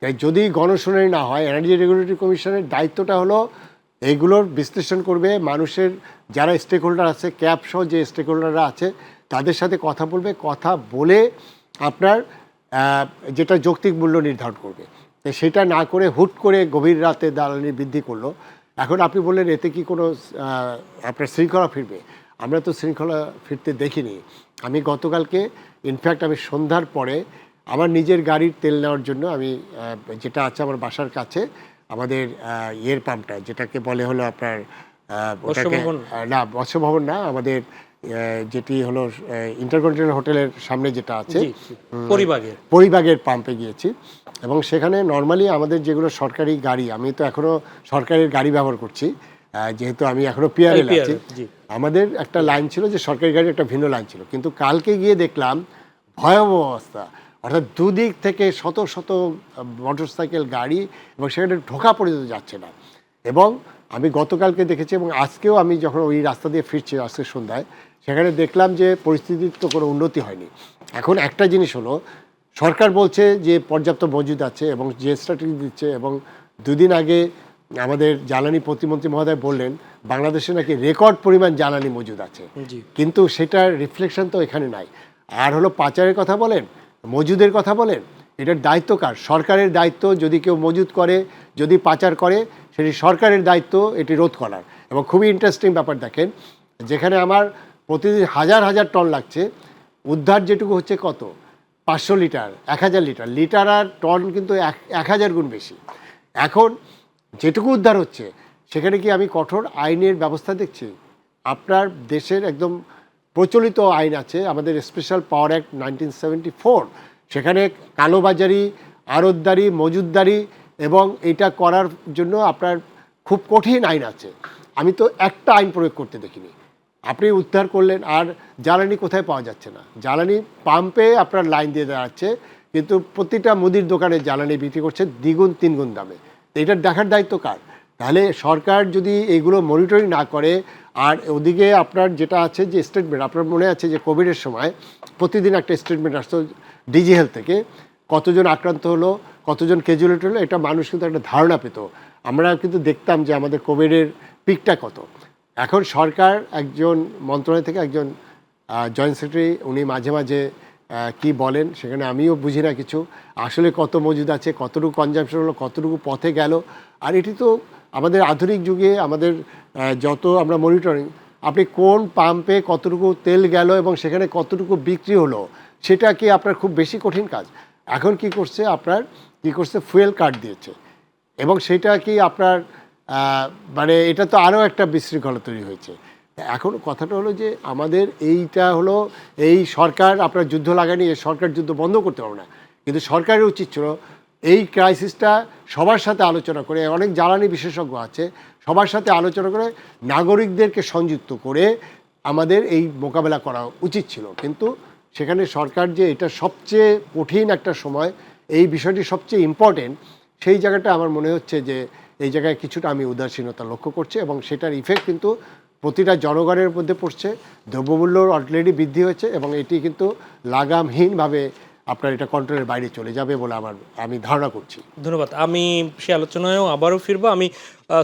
তাই যদি গণশুনানি না হয়, এনার্জি রেগুলেটরি কমিশনের দায়িত্বটা হলো এইগুলোর বিশ্লেষণ করবে, মানুষের যারা স্টেক হোল্ডার আছে, ক্যাব সহ যে স্টেক হোল্ডাররা আছে তাদের সাথে কথা বলবে, কথা বলে আপনার যেটা যৌক্তিক মূল্য নির্ধারণ করবে। তো সেটা না করে হুট করে গভীর রাতে জ্বালানি বৃদ্ধি করলো। এখন আপনি বললেন এতে কি কোনো আপনার শৃঙ্খলা ফিরবে? আমরা তো শৃঙ্খলা ফিরতে দেখিনি। আমি গতকালকে ইনফ্যাক্ট আমি সন্ধ্যার পরে আমার নিজের গাড়ির তেল নেওয়ার জন্য আমি যেটা আছে আমার বাসার কাছে, আমাদের ইয়ের পাম্পটা, যেটাকে বলে হলো আপনার ওটাকে না, মৎস্য ভবন না, আমাদের যেটি হলো ইন্টারকন্টিনেন্টাল হোটেলের সামনে যেটা আছে জি জি, পরিবাগের পরিবাগের পাম্পে গিয়েছি এবং সেখানে নর্মালি আমাদের যেগুলো সরকারি গাড়ি, আমি তো এখনও সরকারের গাড়ি ব্যবহার করছি, যেহেতু আমি এখনও পিআরএল আছি। জি আমাদের একটা লাইন ছিল যে সরকারি গাড়ির একটা ভিন্ন লাইন ছিল, কিন্তু কালকে গিয়ে দেখলাম ভয়াবহ অবস্থা। অর্থাৎ দুদিক থেকে শত শত মোটরসাইকেল গাড়ি এবং সেখানে ঢোকা পর্যন্ত যাচ্ছে না। এবং আমি গতকালকে দেখেছি এবং আজকেও আমি যখন ওই রাস্তা দিয়ে ফিরছি আজকে সন্ধ্যায়, সেখানে দেখলাম যে পরিস্থিতির তো কোনো উন্নতি হয়নি। এখন একটা জিনিস হলো, সরকার বলছে যে পর্যাপ্ত মজুদ আছে এবং যে স্ট্র্যাটেজি দিচ্ছে, এবং দুদিন আগে আমাদের জ্বালানি প্রতিমন্ত্রী মহোদয় বললেন বাংলাদেশে নাকি রেকর্ড পরিমাণ জ্বালানি মজুদ আছে, জি কিন্তু সেটার রিফ্লেকশন তো এখানে নাই। আর হলো পাচারের কথা বলেন, মজুদের কথা বলেন, এটার দায়িত্ব কার? সরকারের দায়িত্ব। যদি কেউ মজুদ করে, যদি পাচার করে, সেটি সরকারের দায়িত্ব এটি রোধ করার। এবং খুবই ইন্টারেস্টিং ব্যাপার দেখেন, যেখানে আমার প্রতিদিন হাজার হাজার টন লাগছে, উদ্ধার যেটুকু হচ্ছে কত? 500 লিটার, 1000 লিটার। লিটার আর টন কিন্তু 1000 গুণ বেশি। এখন যেটুকু উদ্ধার হচ্ছে সেখানে কি আমি কঠোর আইনের ব্যবস্থা দেখছি? আপনার দেশের একদম প্রচলিত আইন আছে, আমাদের স্পেশাল পাওয়ার অ্যাক্ট 1974, সেখানে কালোবাজারি, আড়তদারি, মজুদদারি এবং এটা করার জন্য আপনার খুব কঠিন আইন আছে। আমি তো একটা আইন প্রয়োগ করতে দেখিনি। আপনি উদ্ধার করলেন, আর জ্বালানি কোথায় পাওয়া যাচ্ছে না? জ্বালানি পাম্পে আপনার লাইন দিয়ে দেওয়া, কিন্তু প্রতিটা মুদির দোকানে জ্বালানি বিক্রি করছে দ্বিগুণ তিনগুণ দামে। তো এটার দেখার দায়িত্ব কার? তাহলে সরকার যদি এগুলো মনিটরিং না করে, আর ওদিকে আপনার যেটা আছে যে স্টেটমেন্ট, আপনার মনে আছে যে কোভিডের সময় প্রতিদিন একটা স্টেটমেন্ট আসতো ডিজি হেলথ থেকে, কতজন আক্রান্ত হলো, কতজন ক্যাজুয়ালিটি হলো, এটা মানুষ কিন্তু একটা ধারণা পেত। আমরা কিন্তু দেখতাম যে আমাদের কোভিডের পিকটা কত। এখন সরকার একজন মন্ত্রণালয় থেকে একজন জয়েন্ট সেক্রেটারি, উনি মাঝে মাঝে কি বলেন সেখানে আমিও বুঝি না কিছু। আসলে কত মজুদ আছে, কতটুকু কনজাম্পশন হলো, কতটুকু পথে গেল। আর এটি তো আমাদের আধুনিক যুগে আমাদের যত আমরা মনিটরিং, আপনি কোন পাম্পে কতটুকু তেল গেল এবং সেখানে কতটুকু বিক্রি হলো, সেটা কি আপনার খুব বেশি কঠিন কাজ? এখন কি করছে, আপনার কি করছে, ফুয়েল কার্ড দিয়েছে, এবং সেটা কি আপনার মানে এটা তো আরও একটা বিশৃঙ্খলা তৈরি হয়েছে। এখন কথাটা হলো যে আমাদের এইটা হলো, এই সরকার আপনার যুদ্ধ লাগায়নি, এই সরকার যুদ্ধ বন্ধ করতে পারবে না, কিন্তু সরকারের উচিত ছিল এই ক্রাইসিসটা সবার সাথে আলোচনা করে, অনেক জ্বালানি বিশেষজ্ঞ আছে, সবার সাথে আলোচনা করে নাগরিকদেরকে সংযুক্ত করে আমাদের এই মোকাবেলা করা উচিত ছিল। কিন্তু সেখানে সরকার যে এটা সবচেয়ে কঠিন একটা সময়, এই বিষয়টি সবচেয়ে ইম্পর্টেন্ট, সেই জায়গাটা আমার মনে হচ্ছে যে এই জায়গায় কিছুটা আমি উদাসীনতা লক্ষ্য করছি, এবং সেটার ইফেক্ট কিন্তু প্রতিটা জনগণের মধ্যে পড়ছে। দ্রব্যমূল্য অলরেডি বৃদ্ধি হয়েছে এবং এটি কিন্তু লাগামহীনভাবে আপনার এটা কন্ট্রোলের বাইরে চলে যাবে বলে আমি ধারণা করছি। ধন্যবাদ। আমি সে আলোচনায়ও আবারও ফিরবো। আমি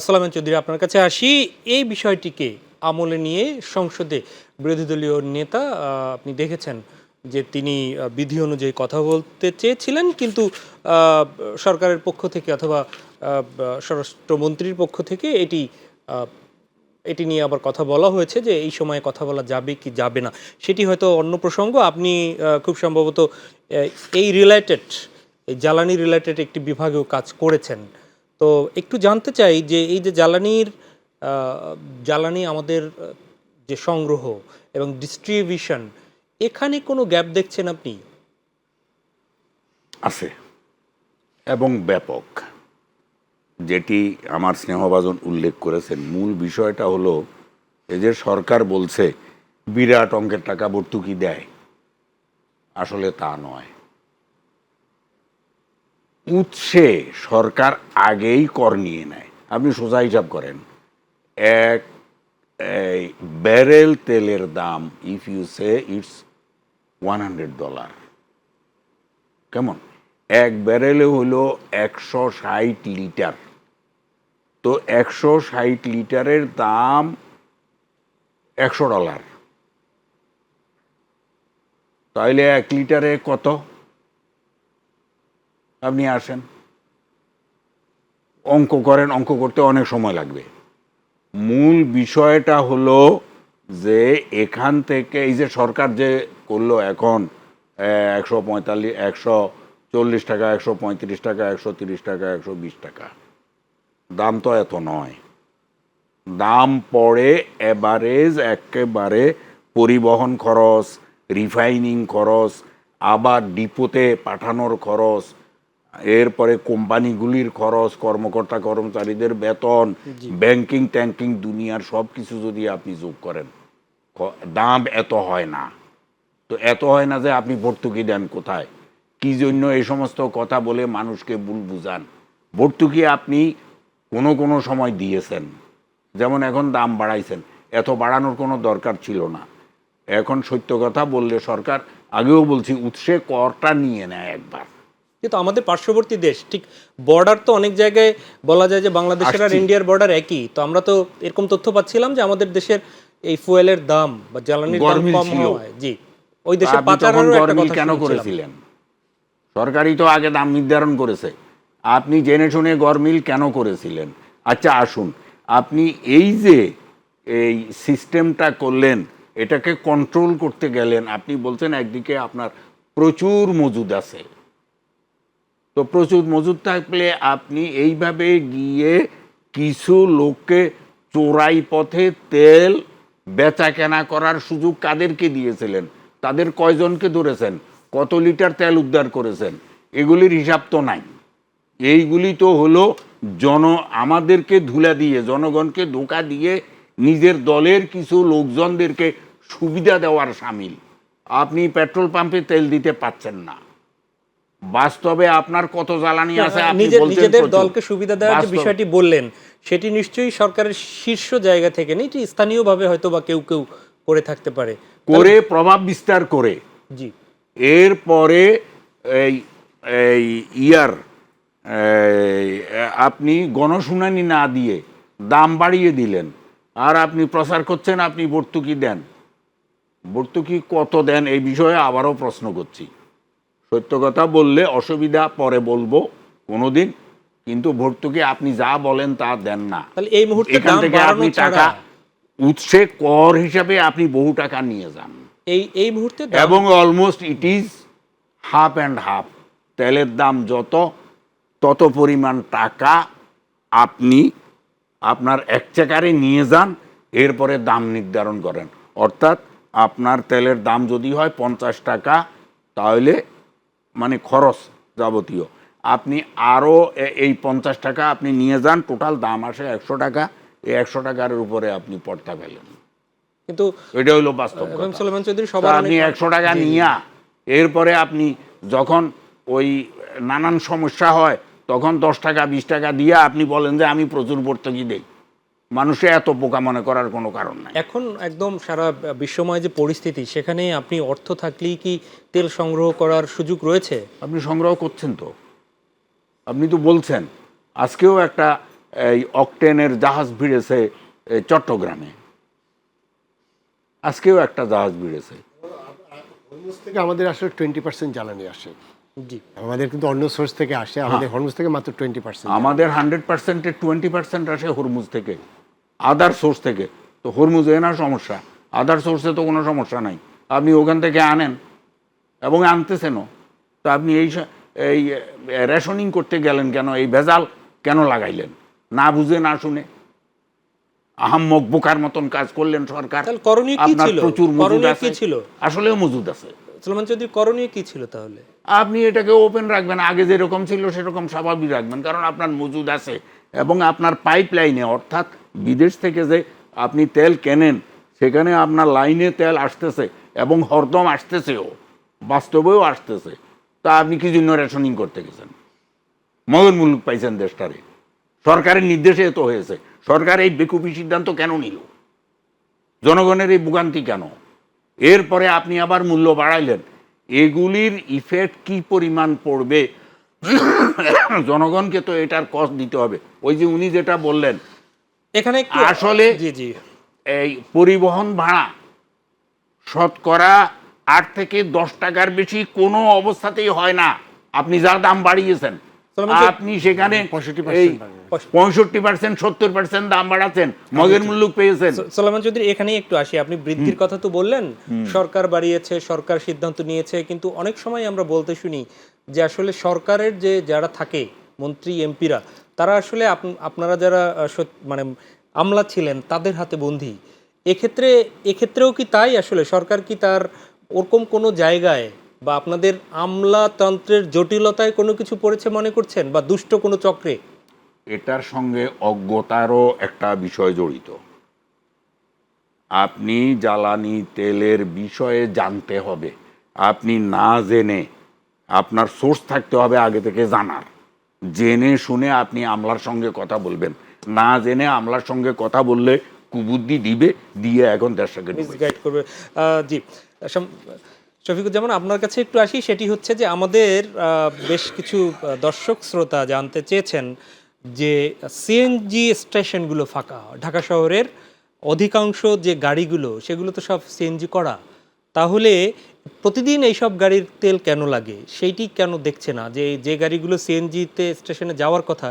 সালামান চৌধুরী আপনার কাছে আসি। এই বিষয়টিকে আমলে নিয়ে সংসদে বিরোধী দলীয় নেতা, আপনি দেখেছেন যে তিনি বিধি অনুযায়ী কথা বলতে চেয়েছিলেন, কিন্তু সরকারের পক্ষ থেকে অথবা স্বরাষ্ট্রমন্ত্রীর পক্ষ থেকে এটি নিয়ে আবার কথা বলা হয়েছে যে এই সময়ে কথা বলা যাবে কি যাবে না, সেটি হয়তো অন্য প্রসঙ্গ। আপনি খুব সম্ভবত এই রিলেটেড, এই জ্বালানি রিলেটেড একটি বিভাগেও কাজ করেছেন। তো একটু জানতে চাই যে এই যে জ্বালানি আমাদের যে সংগ্রহ এবং ডিস্ট্রিবিউশন, এখানে কোনো গ্যাপ দেখছেন আপনি? আছে, এবং ব্যাপক। যেটি আমার স্নেহভাজন উল্লেখ করেছেন, মূল বিষয়টা হলো এই যে সরকার বলছে বিরাট অঙ্কের টাকা ভর্তুকি দেয়, আসলে তা নয়। উৎসে সরকার আগেই কর নিয়ে নেয়। আপনি সোজা হিসাব করেন, এক ব্যারেল তেলের দাম, ইফ ইউ সে ইটস $100, কেমন? এক ব্যারেলে হলো 160 লিটার। তো 160 লিটারের দাম $100, তাহলে 1 লিটারে কত? আপনি আসেন, অঙ্ক করেন, অঙ্ক করতে অনেক সময় লাগবে। মূল বিষয়টা হলো যে এখান থেকে এই যে সরকার যে করলো এখন 145, 140 টাকা, 135 টাকা, 130 টাকা, 120 টাকা, দাম তো এত নয়। দাম পড়ে এভারেজ একেবারে পরিবহন খরচ, রিফাইনিং খরচ, আবার ডিপোতে পাঠানোর খরচ, এরপরে কোম্পানিগুলির খরচ, কর্মকর্তা কর্মচারীদের বেতন, ব্যাংকিং ট্যাঙ্কিং দুনিয়ার সব কিছু যদি আপনি যোগ করেন, দাম এত হয় না। তো এত হয় না যে আপনি ভর্তুকি দেন কোথায়, কি জন্য এই সমস্ত কথা বলে মানুষকে ভুল বুঝান। ভর্তুকি আপনি কোনো কোনো সময় দিয়েছেন, যেমন এখন দাম বাড়াইছেন, এত বাড়ানোর কোনো দরকার ছিল না। এখন সত্য কথা বললে সরকার, আগেও বলছি, উৎসে করটা নিয়ে নেয় একবার। কিন্তু আমাদের পার্শ্ববর্তী দেশ, ঠিক বর্ডার তো অনেক জায়গায় বলা যায় যে বাংলাদেশের আর আসছি। ইন্ডিয়ার বর্ডার একই, তো আমরা তো এরকম তথ্য পাচ্ছিলাম যে আমাদের দেশের এই ফুয়েলের দাম বা জ্বালানির দাম গরমিল কম ছিল। হয়। জি, ওই দেশে আপনি তখন পাচারেরও একটা গরমিল কথা কেন শুনছিলাম। করেছিলেন? সরকারই তো আগে দাম নির্ধারণ করেছে, আপনি জেনে শুনে গরমিল কেন করেছিলেন? আচ্ছা আসুন, আপনি এই যে এই সিস্টেমটা করলেন, এটাকে কন্ট্রোল করতে গেলেন, আপনি বলছেন একদিকে আপনার প্রচুর মজুদ আছে, তো প্রচুর মজুদ থাকলে আপনি এইভাবে গিয়ে কিছু লোককে চোরাই পথে তেল বেচা কেনা করার সুযোগ কাদেরকে দিয়েছিলেন? তাদের কয়জনকে ধরেছেন? কত লিটার তেল উদ্ধার করেছেন? এগুলির হিসাব তো নাই। এইগুলি তো হলো আমাদেরকে ধুলা দিয়ে, জনগণকে ধোঁকা দিয়ে নিজের দলের কিছু লোকজনদেরকে সুবিধা দেওয়ার সামিল। আপনি পেট্রোল পাম্পে তেল দিতে পাচ্ছেন না, বাস্তবে আপনার কত জ্বালানি আছে আপনি বলছেন নিজেদের প্রচুর। দলকে সুবিধা দেওয়ার যে বিষয়টি বললেন, সেটি নিশ্চয়ই সরকারের শীর্ষ জায়গা থেকে নেই, এটি স্থানীয়ভাবে হয়তো বা কেউ কেউ করে থাকতে পারে, করে প্রভাব বিস্তার করে। জি। এরপরে এই এই ইয়ার আপনি গণশুনানি না দিয়ে দাম বাড়িয়ে দিলেন, আর আপনি প্রচার করছেন আপনি ভর্তুকি দেন। ভর্তুকি কত দেন এই বিষয়ে আবারও প্রশ্ন করছি। সত্য কথা বললে অসুবিধা পরে বলবো কোনোদিন, কিন্তু ভর্তুকি আপনি যা বলেন তা দেন না। তাহলে এই মুহূর্তে এখান দাম থেকে বাড়ানো আপনি ছাড়া টাকা উৎসে কর হিসাবে আপনি বহু টাকা নিয়ে যান, এই মুহূর্তে দাম এবং almost it is half and half. তেলের দাম তত পরিমাণ টাকা আপনি আপনার একচেকারে নিয়ে যান, এরপরে দাম নির্ধারণ করেন। অর্থাৎ আপনার তেলের দাম যদি হয় 50 টাকা, তাহলে মানে খরচ যাবতীয় আপনি আরও এই 50 টাকা আপনি নিয়ে যান, টোটাল দাম আসে 100 টাকা। এই 100 টাকার উপরে আপনি পড়তা পেলেন। কিন্তু এটা হইলো বাস্তব কথা। সুলেমান চৌধুরী তা সবার আপনি 100 টাকা নিয়া এরপরে আপনি যখন ওই নানান সমস্যা হয় তখন 10 টাকা 20 টাকা দিয়ে আপনি বলেন যে আমি প্রচুর ভর্তুকি দেই। মানুষে এত বোকা মনে করার কোনো কারণ নাই। এখন একদম সারা বিশ্বময় যে পরিস্থিতি, সেখানে আপনি অর্থ থাকলেই কি তেল সংগ্রহ করার সুযোগ রয়েছে? আপনি সংগ্রহ করছেন তো, আপনি তো বলছেন আজকেও একটা এই অকটেনের জাহাজ ভিড়েছে চট্টগ্রামে, আজকেও একটা জাহাজ ভিড়েছে। হরমুজ থেকে আমাদের আসলে 20% জ্বালানি আসে। জি। আমাদের কিন্তু অন্য সোর্স থেকে আসে, আমাদের হরমুজ থেকে মাত্র 20%। আমাদের 100%-এর 20% আসে হরমুজ থেকে, আদার সোর্স থেকে। তো হরমুজে না সমস্যা, আদার সোর্সে তো কোনো সমস্যা নাই। আপনি ওখান থেকে আনেন এবং আনতেছেনও। তো আপনি এই রেশনিং করতে গেলেন কেন? এই ভেজাল কেন লাগাইলেন? না বুঝে না শুনে আহাম্মক বোকার মতন কাজ করলেন সরকার। তাহলে করণীয় কি আপনার ছিল? প্রচুর মজুদ করণীয় আছে, কি ছিল? আসলেও মজুদ আছে। সুলেমান চৌধুরী, করণীয় কি ছিল তাহলে? আপনি এটাকে ওপেন রাখবেন, আগে যেরকম ছিল সেরকম স্বাভাবিক রাখবেন, কারণ আপনার মজুদ আছে। এবং আপনার পাইপ লাইনে, অর্থাৎ বিদেশ থেকে যে আপনি তেল কেনেন, সেখানে আপনার লাইনে তেল আসতেছে এবং হরদম আসতেছেও, বাস্তবেও আসতেছে। তা আপনি কি জন্য রেশনিং করতে গেছেন? মগন মুলুক পাইছেন দেশটারে, সরকারের নির্দেশে তো হয়েছে। সরকার এই বেকুফি সিদ্ধান্ত কেন নিল? জনগণের এই ভোগান্তি কেন? এরপরে আপনি আবার মূল্য বাড়াইলেন। এগুলির ইফেক্ট কি পরিমাণ পড়বে জনগণকে তো এটার কস্ট দিতে হবে। ওই যে উনি যেটা বললেন, এখানে একটু আসলে জি জি এই পরিবহন ভাড়া শতকরা 8 থেকে 10 টাকার বেশি কোনো অবস্থাতেই হয় না। আপনি যা দাম বাড়িয়েছেন, আপনি সেখানে 65%, 70% দাম বাড়াচ্ছেন, মগের মূল্য পেয়েছেন। সুলেমান চৌধুরী, এখানেই একটু আসি। আপনি বৃদ্ধির কথা তো বললেন, সরকার বাড়িয়েছে, সরকার সিদ্ধান্ত নিয়েছে, কিন্তু অনেক সময় আমরা বলতে শুনি যে আসলে সরকারের যে যারা থাকে মন্ত্রী এমপিরা, তারা আসলে আপনারা যারা মানে আমলা ছিলেন তাদের হাতে বন্দী। এক্ষেত্রেও কি তাই আসলে সরকার কি তার ওরকম কোনো জায়গায় বা আপনাদের আমলাতন্ত্রের জটিলতায় কোনো কিছু পড়েছে মনে করছেন, বা দুষ্ট কোনো চক্রে? এটার সঙ্গে অজ্ঞতারও একটা বিষয় জড়িত। আপনি জ্বালানি তেলের বিষয়ে জানতে হবে, আপনি না জেনে, আপনার সোর্স থাকতে হবে আগে থেকে জানার, জেনে শুনে আপনি আমলার সঙ্গে কথা বলবেন। না জেনে আমলার সঙ্গে কথা বললে কুবুদ্ধি দিবে, দিয়ে এখন দেশটাকে ডুবাইছে। মিসগাইড করবে। জি, শফিকুজ্জামান, আপনার কাছে একটু আসি। সেটি হচ্ছে যে আমাদের বেশ কিছু দর্শক শ্রোতা জানতে চেয়েছেন যে সিএনজি স্টেশনগুলো ফাঁকা, ঢাকা শহরের অধিকাংশ যে গাড়িগুলো সেগুলো তো সব সিএনজি করা, তাহলে প্রতিদিন এইসব গাড়ির তেল কেন লাগে? সেইটি কেন দেখছে না যে যে গাড়িগুলো সিএনজিতে স্টেশনে যাওয়ার কথা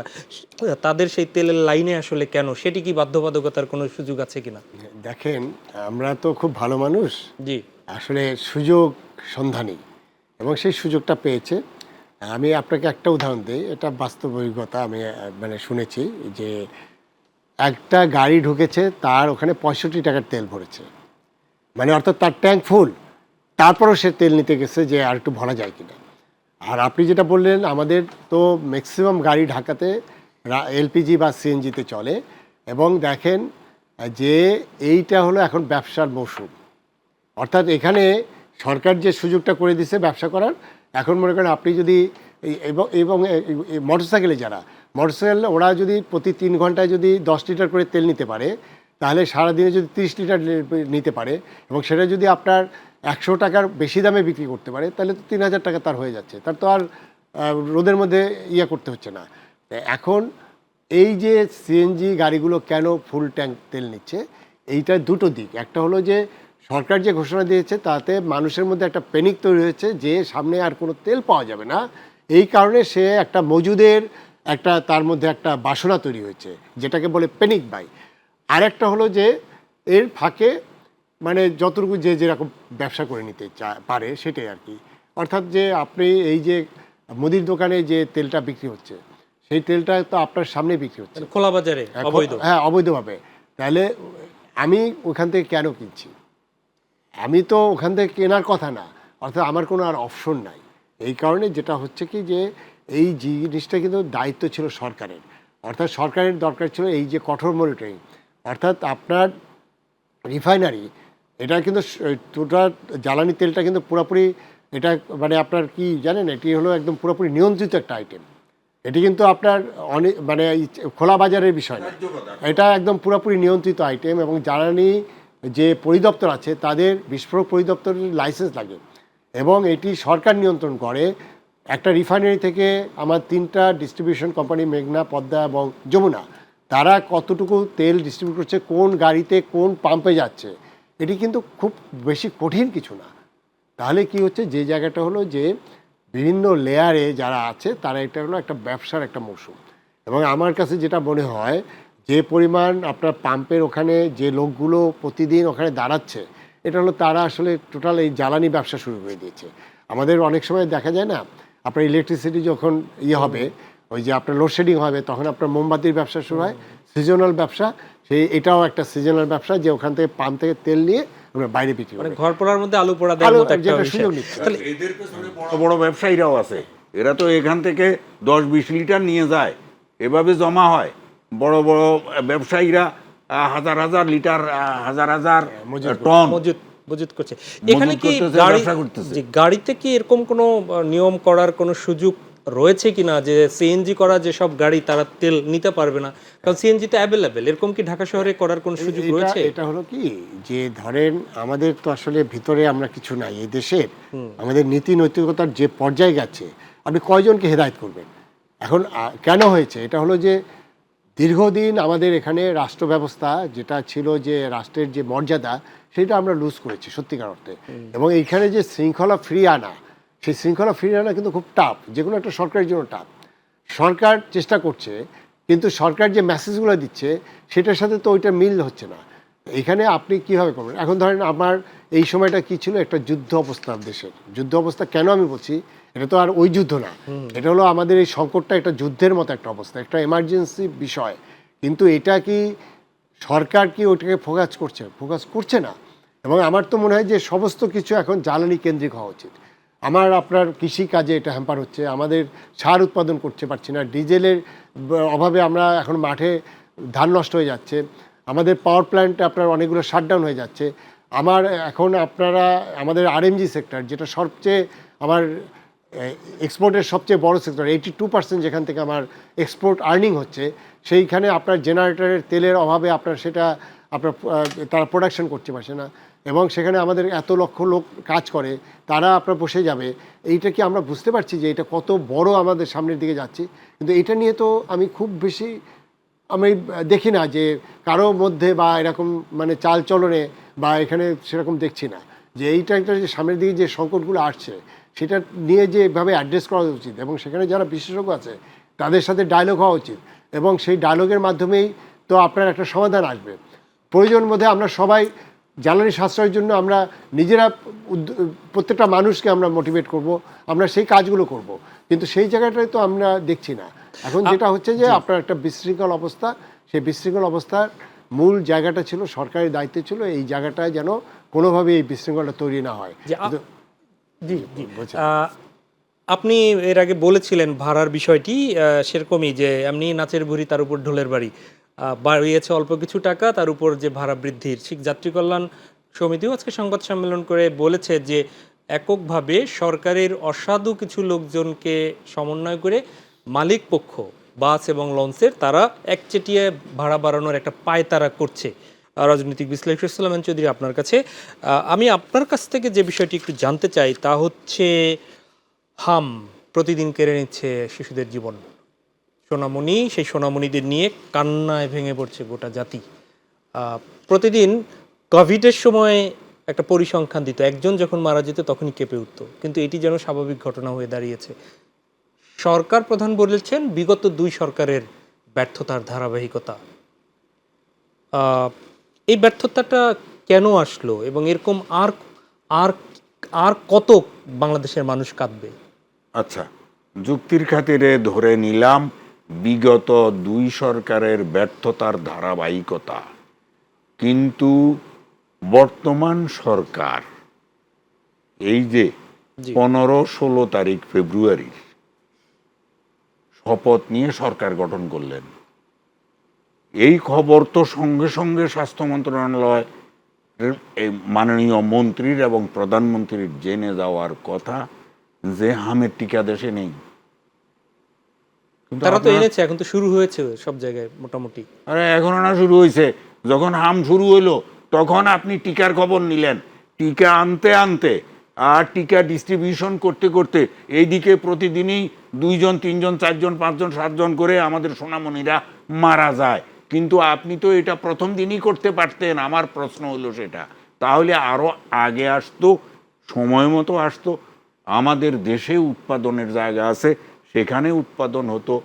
তাদের সেই তেলের লাইনে আসলে কেন? সেটি কি বাধ্যবাধকতার কোনো সুযোগ আছে কিনা? দেখেন, আমরা তো খুব ভালো মানুষ, জি, আসলে সুযোগ সন্ধানী, এবং সেই সুযোগটা পেয়েছে। আমি আপনাকে একটা উদাহরণ দিই, এটা বাস্তব অভিজ্ঞতা। আমি মানে শুনেছি যে একটা গাড়ি ঢুকেছে, তার ওখানে 65 টাকার তেল ভরেছে, মানে অর্থাৎ তার ট্যাঙ্ক ফুল, তারপরও সে তেল নিতে গেছে যে আর একটু ভরা যায় কিনা। আর আপনি যেটা বললেন, আমাদের তো ম্যাক্সিমাম গাড়ি ঢাকাতে এলপিজি বা সিএনজিতে চলে, এবং দেখেন যে এইটা হলো এখন ব্যবসার মৌসুম। অর্থাৎ এখানে সরকার যে সুযোগটা করে দিছে ব্যবসা করার, এখন মনে করেন আপনি যদি এবং মোটরসাইকেলে যারা মোটরসাইকেল, ওরা যদি প্রতি 3 ঘন্টায় যদি 10 লিটার করে তেল নিতে পারে, তাহলে সারাদিনে যদি 30 লিটার নিতে পারে, এবং সেটা যদি আপনার 100 টাকার বেশি দামে বিক্রি করতে পারে, তাহলে তো 3000 টাকা তার হয়ে যাচ্ছে। তার তো আর রোদের মধ্যে ইয়ে করতে হচ্ছে না। এখন এই যে সিএনজি গাড়িগুলো কেন ফুল ট্যাঙ্ক তেল নিচ্ছে, এইটার দুটো দিক। একটা হলো যে সরকার যে ঘোষণা দিয়েছে তাতে মানুষের মধ্যে একটা প্যানিক তৈরি হয়েছে যে সামনে আর কোনো তেল পাওয়া যাবে না, এই কারণে সে একটা মজুদের একটা তার মধ্যে একটা বাসনা তৈরি হয়েছে, যেটাকে বলে প্যানিক বাই। আর একটা হলো যে এর ফাঁকে মানে যতটুকু যে যেরকম ব্যবসা করে নিতে পারে সেটাই আর কি। অর্থাৎ যে আপনি এই যে মুদির দোকানে যে তেলটা বিক্রি হচ্ছে, সেই তেলটা তো আপনার সামনে বিক্রি হচ্ছে খোলা বাজারে অবৈধ। হ্যাঁ, অবৈধভাবে। তাহলে আমি ওখান থেকে কেন কিনছি? আমি তো ওখান থেকে কেনার কথা না, অর্থাৎ আমার কোনো আর অপশন নাই। এই কারণে যেটা হচ্ছে কি যে এই জিনিসটা কিন্তু দায়িত্ব ছিল সরকারের, অর্থাৎ সরকারের দরকার ছিল এই যে কঠোর মনিটরিং। অর্থাৎ আপনার রিফাইনারি, এটা কিন্তু টোটাল জ্বালানি তেলটা কিন্তু পুরোপুরি, এটা মানে আপনার কি জানেন, এটি হলো একদম পুরোপুরি নিয়ন্ত্রিত একটা আইটেম। এটি কিন্তু আপনার অনেক মানে খোলা বাজারের বিষয় না, এটা একদম পুরোপুরি নিয়ন্ত্রিত আইটেম। এবং জ্বালানি যে পরিদপ্তর আছে তাদের বিস্ফোরক পরিদপ্তরের লাইসেন্স লাগে, এবং এটি সরকার নিয়ন্ত্রণ করে। একটা রিফাইনারি থেকে আমার 3টা ডিস্ট্রিবিউশন কোম্পানি, মেঘনা, পদ্মা এবং যমুনা, তারা কতটুকু তেল ডিস্ট্রিবিউট করছে, কোন গাড়িতে কোন পাম্পে যাচ্ছে, এটি কিন্তু খুব বেশি কঠিন কিছু না। তাহলে কি হচ্ছে, যে জায়গাটা হলো যে বিভিন্ন লেয়ারে যারা আছে তারা, এটা হলো একটা ব্যবসার একটা মৌসুম। এবং আমার কাছে যেটা মনে হয়, যে পরিমাণ আপনার পাম্পের ওখানে যে লোকগুলো প্রতিদিন ওখানে দাঁড়াচ্ছে, এটা হলো তারা আসলে টোটাল এই জ্বালানি ব্যবসা শুরু করে দিয়েছে। আমাদের অনেক সময় দেখা যায় না, আপনার ইলেকট্রিসিটি যখন ইয়ে হবে, ওই যে আপনার লোডশেডিং হবে, তখন আপনার মোমবাতির ব্যবসা শুরু হয়, সিজনাল ব্যবসা। এটাও একটা সিজনাল ব্যবসা, যে ওখান থেকে পাম্প থেকে তেল নিয়ে আমরা বাইরে বিক্রি মানে করি। ঘর পোড়ার মধ্যে আলু পোড়া দেওয়ার মতো একটা যেটা বিষয়। সুযোগ নিচ্ছে। তাহলে এদের পেছনে বড় বড় ব্যবসায়ীরাও আছে, এরা তো এখান থেকে 10-20 লিটার নিয়ে যায়, এভাবে জমা হয়। বড় বড় ব্যবসায়ীরা হাজার হাজার লিটার, হাজার হাজার টন মজুত করছে। এখানে কি করতেছে, গাড়ি, ব্যবসা করতেছে। যে গাড়িতে কি এরকম কোনো নিয়ম করার কোনো সুযোগ রয়েছে কিনা, যে সিএনজি করা যেসব গাড়ি তারা তেল নিতে পারবে না? কারণ সিএনজি তো অ্যাভেলেবেল, এরকম কি ঢাকা শহরে করার কোনো সুযোগ রয়েছে? এটা হলো কি যে ধরেন আমাদের তো আসলে ভিতরে আমরা কিছু নাই এই দেশের, আমাদের নীতি নৈতিকতার যে পর্যায়ে গেছে, আপনি কয়জনকে হেদায়েত করবেন? এখন কেন হয়েছে, এটা হলো যে দীর্ঘদিন আমাদের এখানে রাষ্ট্র ব্যবস্থা যেটা ছিল, যে রাষ্ট্রের যে মর্যাদা, সেটা আমরা লুজ করেছি সত্যিকার অর্থে। এবং এইখানে যে শৃঙ্খলা ফিরিয়ে আনা, সেই শৃঙ্খলা ফিরিয়ে আনা কিন্তু খুব টাফ, যে কোনো একটা সরকারের জন্য টাফ। সরকার চেষ্টা করছে, কিন্তু সরকার যে মেসেজগুলো দিচ্ছে সেটার সাথে তো ওইটা মিল হচ্ছে না। এখানে আপনি কিভাবে করবেন? এখন ধরেন আমার এই সময়টা কি ছিল, একটা যুদ্ধ অবস্থা, দেশের যুদ্ধ অবস্থা। কেন আমি বলছি, এটা তো আর ওই যুদ্ধ না, এটা হলো আমাদের এই সংকটটা একটা যুদ্ধের মতো একটা অবস্থা, একটা এমার্জেন্সি বিষয়। কিন্তু এটা কি সরকার কি ওটাকে ফোকাস করছে না। এবং আমার তো মনে হয় যে সমস্ত কিছু এখন জ্বালানি কেন্দ্রিক হওয়া উচিত। আমার আপনার কৃষি কাজে এটা হ্যাম্পার হচ্ছে, আমাদের সার উৎপাদন করতে পারছি না, ডিজেলের অভাবে আমরা এখন মাঠে ধান নষ্ট হয়ে যাচ্ছে, আমাদের পাওয়ার প্ল্যান্ট আপনার অনেকগুলো শাটডাউন হয়ে যাচ্ছে। আমার এখন আপনারা আমাদের আরএমজি সেক্টর, যেটা সবচেয়ে আমার এক্সপোর্টের সবচেয়ে বড় সেক্টর, 82% যেখান থেকে আমার এক্সপোর্ট আর্নিং হচ্ছে, সেইখানে আপনার জেনারেটরের তেলের অভাবে আপনার সেটা আপনার তারা প্রোডাকশন করতে পারছে না। এবং সেখানে আমাদের এত লক্ষ লোক কাজ করে, তারা আপনার বসে যাবে। এইটা কি আমরা বুঝতে পারছি যে এটা কত বড় আমাদের সামনের দিকে যাচ্ছি? কিন্তু এটা নিয়ে তো আমি খুব বেশি আমি দেখি না যে কারো মধ্যে বা এরকম মানে চাল চলনে বা এখানে সেরকম দেখছি না যে এইটা একটা যে সামনের দিকে যে সংকটগুলো আসছে সেটা নিয়ে যে এভাবে অ্যাড্রেস করা উচিত, এবং সেখানে যারা বিশেষজ্ঞ আছে তাদের সাথে ডায়লগ হওয়া উচিত, এবং সেই ডায়লগের মাধ্যমেই তো আপনার একটা সমাধান আসবে। প্রয়োজন মধ্যে আমরা সবাই জ্বালানি সাশ্রয়ের জন্য আমরা নিজেরা প্রত্যেকটা মানুষকে আমরা মোটিভেট করব, আমরা সেই কাজগুলো করব, কিন্তু সেই জায়গাটায় তো আমরা দেখছি না। এখন যেটা হচ্ছে যে আপনার একটা বিশৃঙ্খল অবস্থা, সেই বিশৃঙ্খল অবস্থার মূল জায়গাটা ছিল সরকারের দায়িত্ব ছিল এই জায়গাটায় যেন কোনোভাবে এই বিশৃঙ্খলটা তৈরি না হয়। জি জি আপনি এর আগে বলেছিলেন ভাড়ার বিষয়টি সেরকমই যে এমনি নাচের ভুঁড়ি তার উপর ঢোলের বাড়ি, বাড়িয়েছে অল্প কিছু টাকা, তার উপর যে ভাড়া বৃদ্ধির। ঠিক যাত্রী কল্যাণ সমিতিও আজকে সংবাদ সম্মেলন করে বলেছে যে এককভাবে সরকারের অসাধু কিছু লোকজনকে সমন্বয় করে মালিক পক্ষ বাস এবং লঞ্চের তারা একচেটিয়া ভাড়া বাড়ানোর একটা পায়তারা করছে। রাজনৈতিক বিশ্লেষক সালামান চৌধুরী, আপনার কাছে আমি আপনার কাছ থেকে যে বিষয়টি একটু জানতে চাই তা হচ্ছে হাম প্রতিদিন কেড়ে নিচ্ছে শিশুদের জীবন। সোনামণি, সেই সোনামণিদের নিয়ে কান্নায় ভেঙে পড়ছে গোটা জাতি। প্রতিদিন কোভিডের সময় একটা পরিসংখ্যান দিত, একজন যখন মারা যেত তখনই কেঁপে উঠত, কিন্তু এটি যেন স্বাভাবিক ঘটনা হয়ে দাঁড়িয়েছে। সরকার প্রধান বলেছেন বিগত 2 সরকারের ব্যর্থতার ধারাবাহিকতা। এই ব্যর্থতাটা কেন আসলো এবং এরকম আর আর আর কত বাংলাদেশের মানুষ কাঁদবে? আচ্ছা, যুক্তির খাতিরে ধরে নিলাম বিগত 2 সরকারের ব্যর্থতার ধারাবাহিকতা, কিন্তু বর্তমান সরকার এই যে 15-16 তারিখ ফেব্রুয়ারির শপথ নিয়ে সরকার গঠন করলেন, এই খবর তো সঙ্গে সঙ্গে স্বাস্থ্য মন্ত্রণালয় মাননীয় মন্ত্রীর এবং প্রধানমন্ত্রীর জেনে যাওয়ার কথা যে হামের টিকা দেশে নেই। তারা তো এনেছে, এখন তো শুরু হয়েছে সব জায়গায় মোটামুটি। আরে এখনো না শুরু হয়েছে, যখন হাম শুরু হইলো তখন আপনি টিকার খবর নিলেন। টিকা আনতে আনতে আর টিকা ডিস্ট্রিবিউশন করতে করতে এইদিকে প্রতিদিনই 2 জন 3 জন 4 জন 5 জন 7 জন করে আমাদের সোনামণিরা মারা যায়। কিন্তু আপনি তো এটা প্রথম দিনই করতে পারতেন। আমার প্রশ্ন হলো সেটা, তাহলে আরো আগে আসতো, সময় মতো আসতো। আমাদের দেশে উৎপাদনের জায়গা আছে, সেখানে উৎপাদন হতো।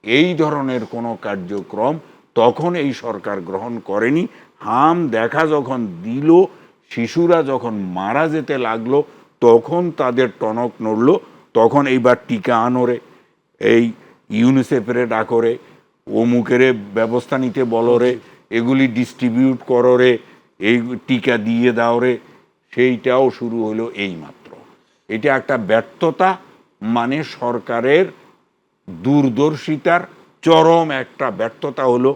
এই ধরনের কোনো কার্যক্রম তখন এই সরকার গ্রহণ করেনি। হাম দেখা যখন দিল, শিশুরা যখন মারা যেতে লাগলো, তখন তাদের টনক নড়ল। তখন এইবার টিকা আনোরে, এই ইউনিসেফের ডাকরে, অমুকেরে ব্যবস্থা নিতে বলরে, এগুলি ডিস্ট্রিবিউট কররে, এই টিকা দিয়ে দাওরে, সেইটাও শুরু হলো এইমাত্র। এটা একটা ব্যর্থতা, মানে সরকারের দূরদর্শিতার চরম একটা ব্যর্থতা হলো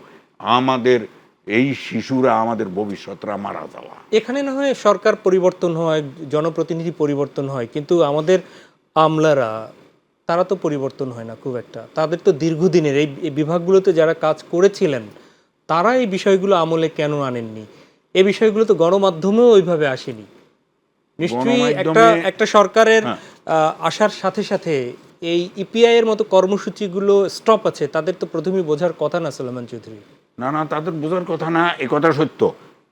আমাদের এই শিশুরা, আমাদের ভবিষ্যৎরা মারা যাওয়া। এখানে না হয় সরকার পরিবর্তন হয়, জনপ্রতিনিধি পরিবর্তন হয়, কিন্তু আমাদের আমলারা তারা তো পরিবর্তন হয় না খুব একটা। তাদের তো দীর্ঘদিনের এই বিভাগগুলোতে যারা কাজ করেছিলেন তারা এই বিষয়গুলো আমলে কেন আনেননি? এই বিষয়গুলো তো গণমাধ্যমেও ওইভাবে আসেনি। নিশ্চয়ই একটা সরকারের আসার সাথে সাথে এই ইপিআই এর মতো কর্মসূচিগুলো স্টপ আছে, তাদের তো প্রথমেই বোঝার কথা না সালামান চৌধুরী? না না, তাদের বোঝার কথা না, এ কথা সত্য।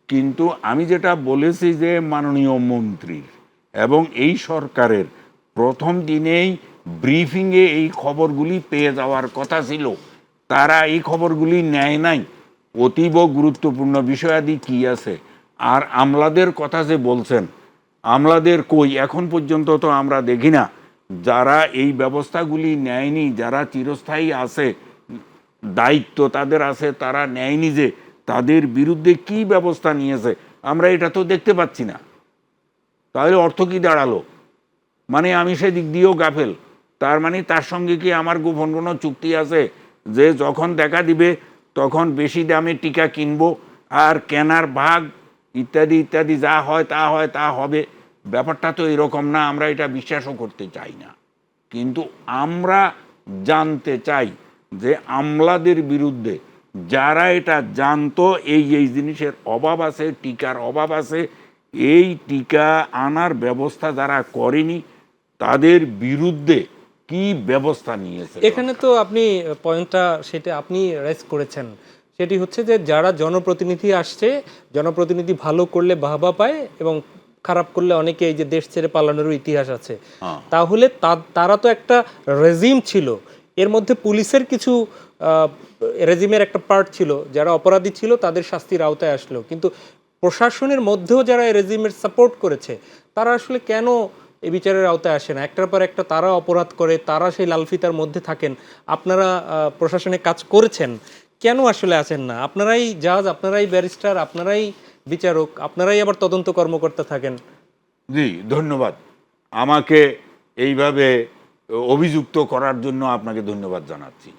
কিন্তু আমি যেটা বলেছি যে মাননীয় মন্ত্রীর এবং এই সরকারের প্রথম দিনেই ব্রিফিংয়ে এই খবরগুলি পেয়ে যাওয়ার কথা ছিল, তারা এই খবরগুলি নেয় নাই। অতীব গুরুত্বপূর্ণ বিষয়াদি কি আছে। আর আমলাদের কথা যে বলছেন, আমলাদের কই এখন পর্যন্ত তো আমরা দেখি না। যারা এই ব্যবস্থাগুলি নেয়নি, যারা চিরস্থায়ী আছে, দায়িত্ব তাদের আছে, তারা নেয়নি যে তাদের বিরুদ্ধে কি ব্যবস্থা নিয়েছে আমরা এটা তো দেখতে পাচ্ছি না। তাহলে অর্থ কি দাঁড়ালো? মানে আমি সেদিক দিয়েও গাফেল। তার মানে তার সঙ্গে কি আমার গোপন কোনো চুক্তি আছে যে যখন দেখা দিবে তখন বেশি দামে টিকা কিনবো, আর কেনার ভাগ ইত্যাদি ইত্যাদি যা হয় তা হবে? ব্যাপারটা তো এরকম না, আমরা এটা বিশ্বাসও করতে চাই না। কিন্তু আমরা জানতে চাই যে আমলাদের বিরুদ্ধে যারা এটা জানতো এই জিনিসের অভাব আছে, টিকার অভাব আছে, এই টিকা আনার ব্যবস্থা যারা করেনি তাদের বিরুদ্ধে কি ব্যবস্থা নিয়েছে? এখানে তো আপনি পয়েন্টটা সেটা আপনি রাইজ করেছেন, সেটি হচ্ছে যে যারা জনপ্রতিনিধি আসছে, জনপ্রতিনিধি ভালো করলে বাহবা পায় এবং খারাপ করলে অনেকে এই যে দেশ ছেড়ে পালানোরও ইতিহাস আছে। তাহলে তারা তো একটা রেজিম ছিল, এর মধ্যে পুলিশের কিছু রেজিমের একটা পার্ট ছিল, যারা অপরাধী ছিল তাদের শাস্তির আওতায় আসলো, কিন্তু প্রশাসনের মধ্যেও যারা এই রেজিমের সাপোর্ট করেছে তারা আসলে কেন এই বিচারের আওতায় আসে না? একটার পর একটা তারা অপরাধ করে, তারা সেই লালফিতার মধ্যে থাকেন। আপনারা প্রশাসনে কাজ করেছেন, কেন আসলে আছেন না? আপনারাই জাজ, আপনারাই ব্যারিস্টার, আপনারাই বিচারক, আপনারাই আবার তদন্ত কর্মকর্তা থাকেন। জি, ধন্যবাদ। আমাকে এইভাবে অভিযুক্ত করার জন্য আপনাকে ধন্যবাদ জানাচ্ছি।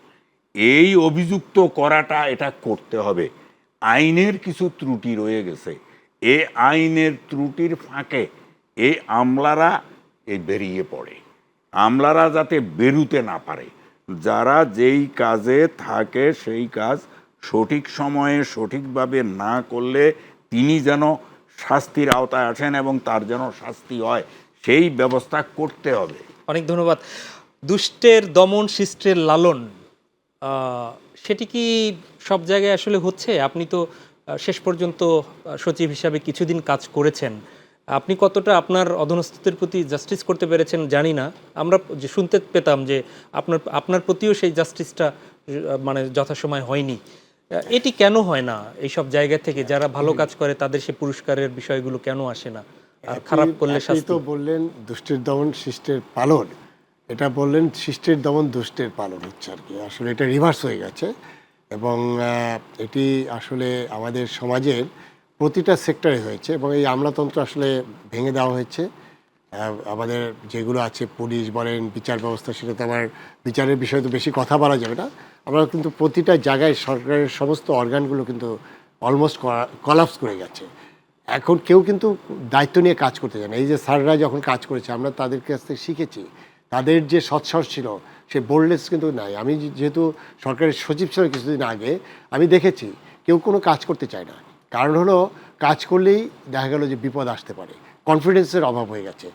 এই অভিযুক্ত করাটা এটা করতে হবে। আইনের কিছু ত্রুটি রয়ে গেছে, এই আইনের ত্রুটির ফাঁকে এই আমলারা বেরিয়ে পড়ে। আমলারা যাতে বেরুতে না পারে, যারা যেই কাজে থাকে সেই কাজ সঠিক সময়ে সঠিকভাবে না করলে তিনি যেন শাস্তির আওতায় আসেন এবং তার যেন শাস্তি হয়, সেই ব্যবস্থা করতে হবে। অনেক ধন্যবাদ। দুষ্টের দমন, শিষ্টের লালন, সেটি কি সব জায়গায় আসলে হচ্ছে? আপনি তো শেষ পর্যন্ত সচিব হিসাবে কিছুদিন কাজ করেছেন, আপনি কতটা আপনার অধস্তদের প্রতি জাস্টিস করতে পেরেছেন জানি না। আমরা যে শুনতে পেতাম যে আপনার প্রতিও সেই জাস্টিসটা মানে যথাসময় হয়নি। এটি কেন হয় না? এইসব জায়গা থেকে যারা ভালো কাজ করে তাদের সে পুরস্কারের বিষয়গুলো কেন আসে না? আর খারাপ করলে আপনি শাস্তি। তো বললেন দুষ্টের দমন শিষ্টের পালন, এটা বললেন শিষ্টের দমন দুষ্টের পালন হচ্ছে আর কি। আসলে এটা রিভার্স হয়ে গেছে এবং এটি আসলে আমাদের সমাজের প্রতিটা সেক্টরে হয়েছে এবং এই আমলাতন্ত্র আসলে ভেঙে দেওয়া হয়েছে। আমাদের যেগুলো আছে পুলিশ বলেন, বিচার ব্যবস্থা, সেটা তো আমার বিচারের বিষয়ে তো বেশি কথা বলা যাবে না। আমরা কিন্তু প্রতিটা জায়গায় সরকারের সমস্ত অর্গানগুলো কিন্তু অলমোস্ট কলাপস করে গেছে। এখন কেউ কিন্তু দায়িত্ব নিয়ে কাজ করতে চায় না। এই যে স্যাররা যখন কাজ করেছে আমরা তাদের কাছ থেকে শিখেছি, তাদের যে সৎসাহস ছিল সে বোল্ডনেস কিন্তু নাই। আমি যেহেতু সরকারের সচিব ছিলাম কিছুদিন আগে, আমি দেখেছি কেউ কোনো কাজ করতে চায় না। কারণ হলো কাজ করলেই দেখা গেল যে বিপদ আসতে পারে, কনফিডেন্সের অভাব হয়ে গেছে।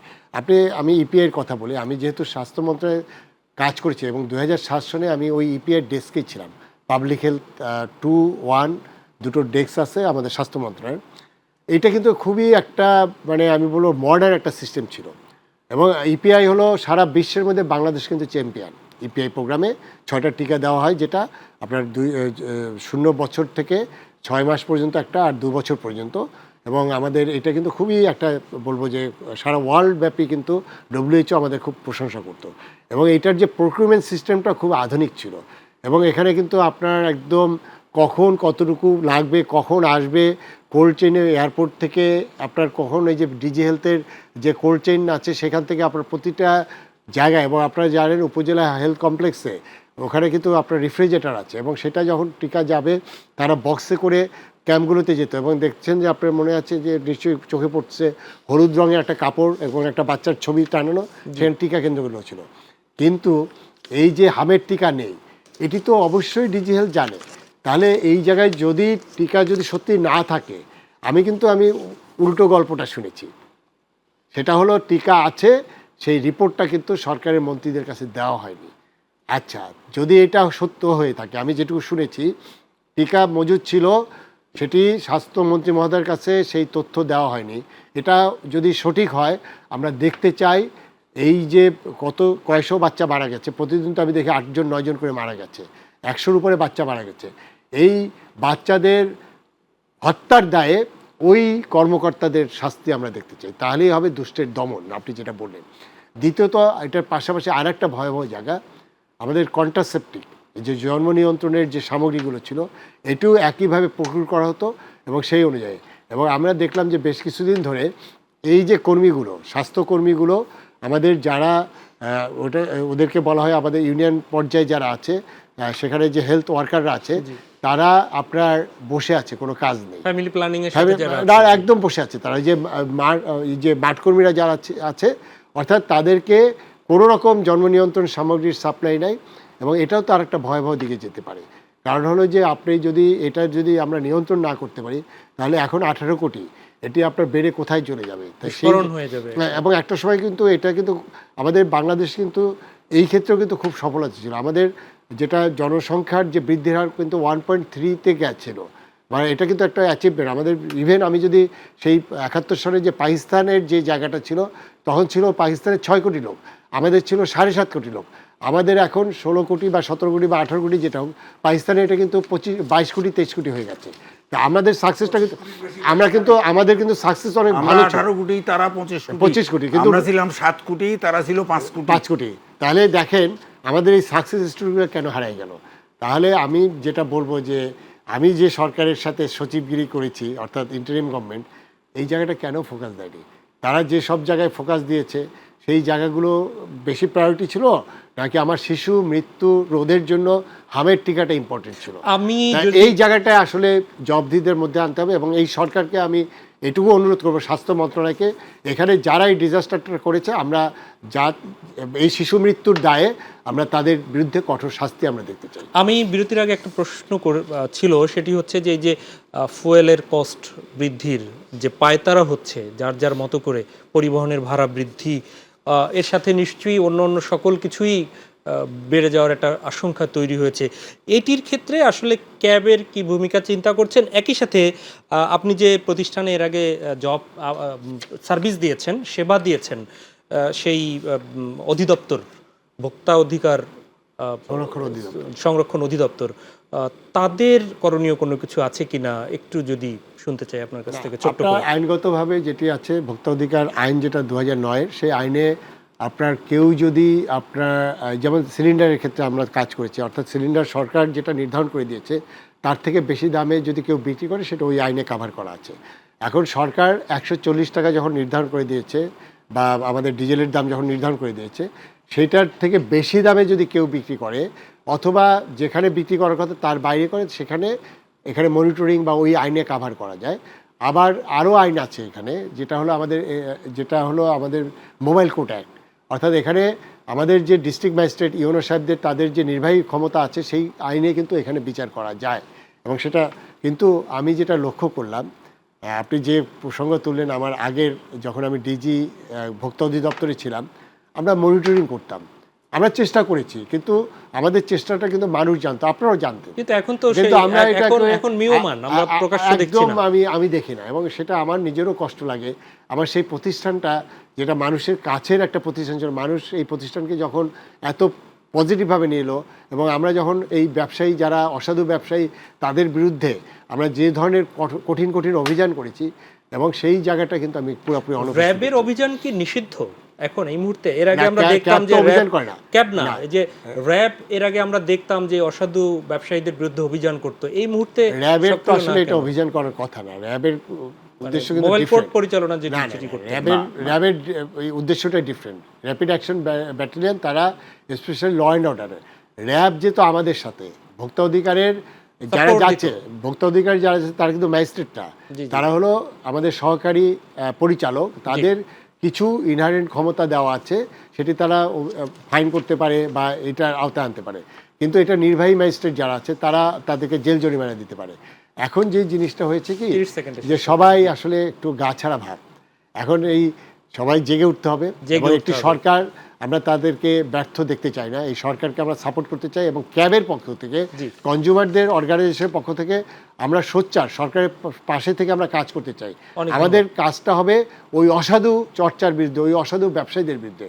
আমি ইপিআইয়ের কথা বলি, আমি যেহেতু স্বাস্থ্য মন্ত্রণালয়ে কাজ করেছি এবং 2007 সনে আমি ওই ইপিআইয়ের ডেস্কেই ছিলাম। পাবলিক হেলথ 2-1 দুটো ডেস্ক আছে আমাদের স্বাস্থ্য মন্ত্রণালয়ের। এইটা কিন্তু খুবই একটা মানে আমি বলবো মডার্ন একটা সিস্টেম ছিল এবং ইপিআই হলো সারা বিশ্বের মধ্যে বাংলাদেশ কিন্তু চ্যাম্পিয়ন। ইপিআই প্রোগ্রামে 6টা টিকা দেওয়া হয়, যেটা আপনার 0 বছর থেকে 6 মাস পর্যন্ত একটা, আর 2 বছর পর্যন্ত। এবং আমাদের এটা কিন্তু খুবই একটা বলবো যে সারা ওয়ার্ল্ড ব্যাপী কিন্তু WHO আমাদের খুব প্রশংসা করতো এবং এটার যে প্রক্রিউরমেন্ট সিস্টেমটা খুব আধুনিক ছিল এবং এখানে কিন্তু আপনার একদম কখন কতটুকু লাগবে, কখন আসবে, কোল্ড চেইনে এয়ারপোর্ট থেকে আপনার কখন এই যে ডিজি হেলথের যে কোল্ড চেইন আছে সেখান থেকে আপনার প্রতিটা জায়গায়, এবং আপনারা জানেন উপজেলা হেলথ কমপ্লেক্সে ওখানে কিন্তু আপনার রেফ্রিজারেটর আছে এবং সেটা যখন টিকা যাবে তারা বক্সে করে ক্যাম্পগুলোতে যেত এবং দেখছেন যে আপনার মনে আছে যে নিশ্চয়ই চোখে পড়ছে হলুদ রঙের একটা কাপড় এবং একটা বাচ্চার ছবি টানানো, সেখানে টিকা কেন্দ্রগুলো ছিল। কিন্তু এই যে হামের টিকা নেই, এটি তো অবশ্যই ডিজি হেলথ জানে। তাহলে এই জায়গায় যদি টিকা যদি সত্যি না থাকে, আমি উল্টো গল্পটা শুনেছি, সেটা হলো টিকা আছে, সেই রিপোর্টটা কিন্তু সরকারের মন্ত্রীদের কাছে দেওয়া হয়নি। আচ্ছা, যদি এটা সত্য হয়ে থাকে, আমি যেটুকু শুনেছি টিকা মজুদ ছিল, সেটি স্বাস্থ্যমন্ত্রী মহোদয়ের কাছে সেই তথ্য দেওয়া হয়নি। এটা যদি সঠিক হয়, আমরা দেখতে চাই এই যে কয়শো বাচ্চা মারা গেছে, প্রতিদিন তো আমি দেখি 8-9 জন করে মারা গেছে, 100-র উপরে বাচ্চা মারা গেছে। এই বাচ্চাদের হত্যার দায়ে ওই কর্মকর্তাদের শাস্তি আমরা দেখতে চাই, তাহলেই হবে দুষ্টের দমন, আপনি যেটা বললেন। দ্বিতীয়ত এটার পাশাপাশি আর একটা ভয়াবহ জায়গা আমাদের কন্ট্রাসেপটিভ, যে জন্ম নিয়ন্ত্রণের যে সামগ্রীগুলো ছিল এটিও একইভাবে প্রক্রিয়া করা হতো এবং সেই অনুযায়ী। এবং আমরা দেখলাম যে বেশ কিছুদিন ধরে এই যে কর্মীগুলো, স্বাস্থ্যকর্মীগুলো আমাদের যারা ওটা ওদেরকে বলা হয় আমাদের ইউনিয়ন পর্যায়ে যারা আছে, সেখানে যে হেলথ ওয়ার্কাররা আছে, তারা আপনার বসে আছে, কোনো কাজ নেই, ফ্যামিলি প্ল্যানিং এর সাথে যারা না একদম বসে আছে তারা। যে মাঠকর্মীরা যারা আছে অর্থাৎ তাদেরকে কোনো রকম জন্ম নিয়ন্ত্রণ সামগ্রীর সাপ্লাই নাই। এবং এটাও তো আর একটা ভয়াবহ দিকে যেতে পারে। কারণ হলো যে আপনি যদি এটা যদি আমরা নিয়ন্ত্রণ না করতে পারি তাহলে এখন 18 কোটি এটি আপনার বেড়ে কোথায় চলে যাবে, তাই হয়ে যাবে। এবং একটা সময় কিন্তু এটা কিন্তু আমাদের বাংলাদেশ কিন্তু এই ক্ষেত্রেও কিন্তু খুব সফলতা ছিল। আমাদের যেটা জনসংখ্যার যে বৃদ্ধির হার কিন্তু 1.3-তে গেছিল, মানে এটা কিন্তু একটা অ্যাচিভমেন্ট আমাদের। ইভেন আমি যদি সেই 71 সালে যে পাকিস্তানের যে জায়গাটা ছিল তখন ছিল পাকিস্তানের 6 কোটি লোক, আমাদের ছিল 7.5 কোটি লোক। আমাদের এখন 16 কোটি বা 17 কোটি বা 18 কোটি যেটা হোক, পাকিস্তানে এটা কিন্তু 22 কোটি 23 কোটি হয়ে গেছে। তা আমাদের সাকসেসটা কিন্তু আমাদের কিন্তু সাকসেস অনেক ভালো। 18 কোটি, তারা 25 কোটি, কিন্তু আমরা ছিলাম 7 কোটি, তারা ছিল 5 কোটি। তাহলে দেখেন আমাদের এই সাকসেস স্টোরিগুলো কেন হারাই গেল। তাহলে আমি যেটা বলবো যে আমি যে সরকারের সাথে সচিবগিরি করেছি অর্থাৎ ইন্টারিম গভর্নমেন্ট, এই জায়গাটা কেন ফোকাস দেয়নি? তারা যে সব জায়গায় ফোকাস দিয়েছে সেই জায়গাগুলো বেশি প্রায়োরিটি ছিল নাকি আমার শিশু মৃত্যু রোধের জন্য হামের টিকাটা ইম্পর্টেন্ট ছিল? এই জায়গাটায় আসলে জবাবদিহিদের মধ্যে আনতে হবে। এবং এই সরকারকে আমি এটুকু অনুরোধ করবো, স্বাস্থ্য মন্ত্রণালয়কে, এখানে যারা এই ডিজাস্টারটা করেছে আমরা এই শিশু মৃত্যুর দায়ে আমরা তাদের বিরুদ্ধে কঠোর শাস্তি আমরা দেখতে চাই। আমি বিরতির আগে একটা প্রশ্ন ছিল, সেটি হচ্ছে যে এই যে ফুয়েলের কস্ট বৃদ্ধির যে পায়তারা হচ্ছে যার যার মতো করে, পরিবহনের ভাড়া বৃদ্ধি, এর সাথে নিশ্চয়ই অন্য অন্য সকল কিছুই বেড়ে যাওয়ার একটা আশঙ্কা তৈরি হয়েছে। এটির ক্ষেত্রে আসলে ক্যাবের কি ভূমিকা চিন্তা করছেন? একই সাথে আপনি যে প্রতিষ্ঠানে এর আগে জব সার্ভিস দিয়েছেন, সেবা দিয়েছেন, সেই অধিদপ্তর, ভোক্তা অধিকার সংরক্ষণ অধিদপ্তর, তাদের করণীয় কোনো কিছু আছে কিনা একটু যদি শুনতে চাই আপনার কাছ থেকে ছোট্ট করে। আইনগতভাবে যেটি আছে ভোক্তা অধিকার আইন, যেটা 2009-এর, সেই আইনে আপনার কেউ যদি আপনার যেমন সিলিন্ডারের ক্ষেত্রে আমরা কাজ করেছি, অর্থাৎ সিলিন্ডার সরকার যেটা নির্ধারণ করে দিয়েছে তার থেকে বেশি দামে যদি কেউ বিক্রি করে সেটা ওই আইনে কভার করা আছে। এখন সরকার 140 টাকা যখন নির্ধারণ করে দিয়েছে বা আমাদের ডিজেলের দাম যখন নির্ধারণ করে দিয়েছে, সেইটার থেকে বেশি দামে যদি কেউ বিক্রি করে অথবা যেখানে বিক্রি করার কথা তার বাইরে করে, এখানে মনিটরিং বা ওই আইনে কভার করা যায়। আবার আরও আইন আছে এখানে, যেটা হলো আমাদের মোবাইল কোর্ট অ্যাক্ট, অর্থাৎ এখানে আমাদের যে ডিস্ট্রিক্ট ম্যাজিস্ট্রেট ইউনো সাহেবদের তাদের যে নির্বাহী ক্ষমতা আছে সেই আইনে কিন্তু এখানে বিচার করা যায়। এবং সেটা কিন্তু আমি যেটা লক্ষ্য করলাম, আপনি যে প্রসঙ্গ তুললেন, আমার আগের যখন আমি ডিজি ভোক্তা অধিদপ্তরে ছিলাম আমরা মনিটরিং করতাম, আমরা চেষ্টা করেছি, কিন্তু আমাদের চেষ্টাটা কিন্তু মানুষ জানতো, আপনারাও জানতেন, কিন্তু এখন তো আমরা এটা এখন মিয়মান আমরা প্রকাশ্যে দেখছি না, আমি দেখি না। এবং সেটা আমার নিজেরও কষ্ট লাগে। আমার সেই প্রতিষ্ঠানটা যেটা মানুষের কাছের একটা প্রতিষ্ঠান ছিল, মানুষ এই প্রতিষ্ঠানকে যখন এত পজিটিভভাবে নিয়ে এলো এবং আমরা যখন এই ব্যবসায়ী যারা অসাধু ব্যবসায়ী তাদের বিরুদ্ধে আমরা যে ধরনের কঠিন কঠিন অভিযান করেছি, এবং সেই জায়গাটা কিন্তু আমি পুরোপুরি র্যাবের অভিযান কি নিষিদ্ধ এখন এই মুহূর্তে? এর আগে আমরা দেখতাম যে ক্যাব না, যে র্যাব এর আগে আমরা দেখতাম যে অসাধু ব্যবসায়ীদের বিরুদ্ধে অভিযান করতো। এই মুহূর্তে র্যাবের তো আসলে এটা অভিযান করার কথা না। র্যাবের উদ্দেশ্য কিন্তু মোবাইল কোর্ট পরিচালনা যে র্যাবের উদ্দেশ্যটা ডিফারেন্ট। র্যাপিড অ্যাকশন ব্যাটালিয়ন তারা স্পেশালি ল অ্যান্ড অর্ডারের। র্যাব যেহেতু আমাদের সাথে ভোক্তা অধিকারের যারা যাচ্ছে, ভোক্তা অধিকার যারা যাচ্ছে তারা কিন্তু ম্যাজিস্ট্রেটটা, তারা হলো আমাদের সহকারী পরিচালক, তাদের কিছু ইনহারেন্ট ক্ষমতা দেওয়া আছে, সেটি তারা ফাইন করতে পারে বা এটার আওতায় আনতে পারে, কিন্তু এটা নির্বাহী ম্যাজিস্ট্রেট যারা আছে তারা তাদেরকে জেল জরিমানা দিতে পারে। এখন যে জিনিসটা হয়েছে কি, যে সবাই আসলে একটু গা ছাড়া ভাব, এখন এই সবাই জেগে উঠতে হবে। এবং একটি সরকার, আমরা তাদেরকে ব্যর্থ দেখতে চাই না, এই সরকারকে আমরা সাপোর্ট করতে চাই। এবং ক্যাবের পক্ষ থেকে, কনজিউমারদের অর্গানাইজেশনের পক্ষ থেকে আমরা সোচ্চার সরকারের পাশে থেকে আমরা কাজ করতে চাই। আমাদের কাজটা হবে ওই অসাধু চর্চার বিরুদ্ধে, ওই অসাধু ব্যবসায়ীদের বিরুদ্ধে।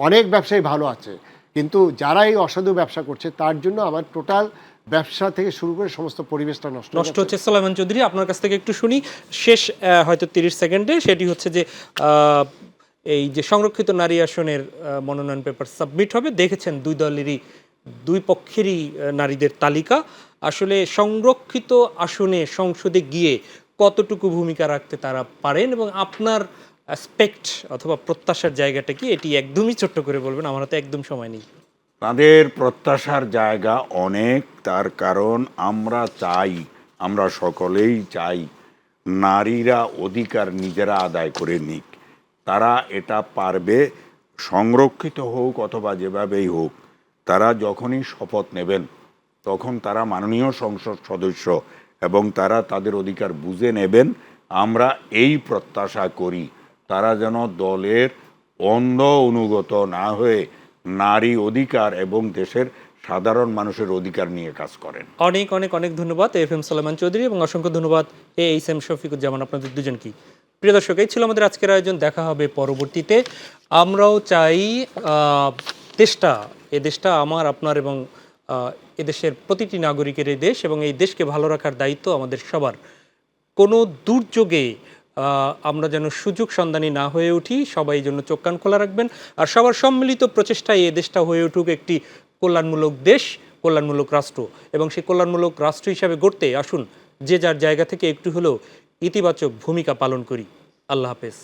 অনেক ব্যবসায়ী ভালো আছে, কিন্তু যারা এই অসাধু ব্যবসা করছে তার জন্য আমার টোটাল ব্যবসা থেকে শুরু করে সমস্ত পরিবেশটা নষ্ট হচ্ছে। সালামান চৌধুরী, আপনার কাছ থেকে একটু শুনি শেষ হয়তো 30 সেকেন্ডে, সেটি হচ্ছে যে এই যে সংরক্ষিত নারী আসনের মনোনয়ন পেপার সাবমিট হবে, দেখেছেন দুই দলেরই দুই পক্ষেরই নারীদের তালিকা আসলে সংরক্ষিত আসনে সংসদে গিয়ে কতটুকু ভূমিকা রাখতে তারা পারেন, এবং আপনার অ্যাসপেক্ট অথবা প্রত্যাশার জায়গাটা কি, এটি একদমই ছোট্ট করে বলবেন, আমার হাতে একদম সময় নেই। তাদের প্রত্যাশার জায়গা অনেক, তার কারণ আমরা সকলেই চাই নারীরা অধিকার নিজেরা আদায় করে নিক। তারা এটা পারবে, সংরক্ষিত হোক অথবা যেভাবেই হোক। তারা যখনই শপথ নেবেন তখন তারা মাননীয় সংসদ সদস্য এবং তারা তাদের অধিকার বুঝে নেবেন। আমরা এই প্রত্যাশা করি তারা যেন দলের অন্ধ অনুগত না হয়ে নারী অধিকার এবং দেশের সাধারণ মানুষের অধিকার নিয়ে কাজ করেন। অনেক অনেক অনেক ধন্যবাদ FM সুলাইমান চৌধুরী, এবং অসংখ্য ধন্যবাদ AHM শফিকুজ্জামান, আপনাদের দুজনকে। প্রিয় দর্শক, এই ছিল আমাদের আজকের আয়োজন। দেখা হবে পরবর্তীতে। আমরাও চাই এ দেশটা আমার, আপনার এবং এদেশের প্রতিটি নাগরিকের এই দেশ, এবং এই দেশকে ভালো রাখার দায়িত্ব আমাদের সবার। কোনো দুর্যোগে আমরা যেন সুযোগ সন্ধানী না হয়ে উঠি, সবাই এই জন্য চোখ কান খোলা রাখবেন। আর সবার সম্মিলিত প্রচেষ্টায় এই দেশটা হয়ে উঠুক একটি কল্যাণমূলক দেশ, কল্যাণমূলক রাষ্ট্র, এবং সেই কল্যাণমূলক রাষ্ট্র হিসাবে গড়তে আসুন যে যার জায়গা থেকে একটু হলেও ইতিবাচক ভূমিকা পালন করি। আল্লাহ হাফেজ।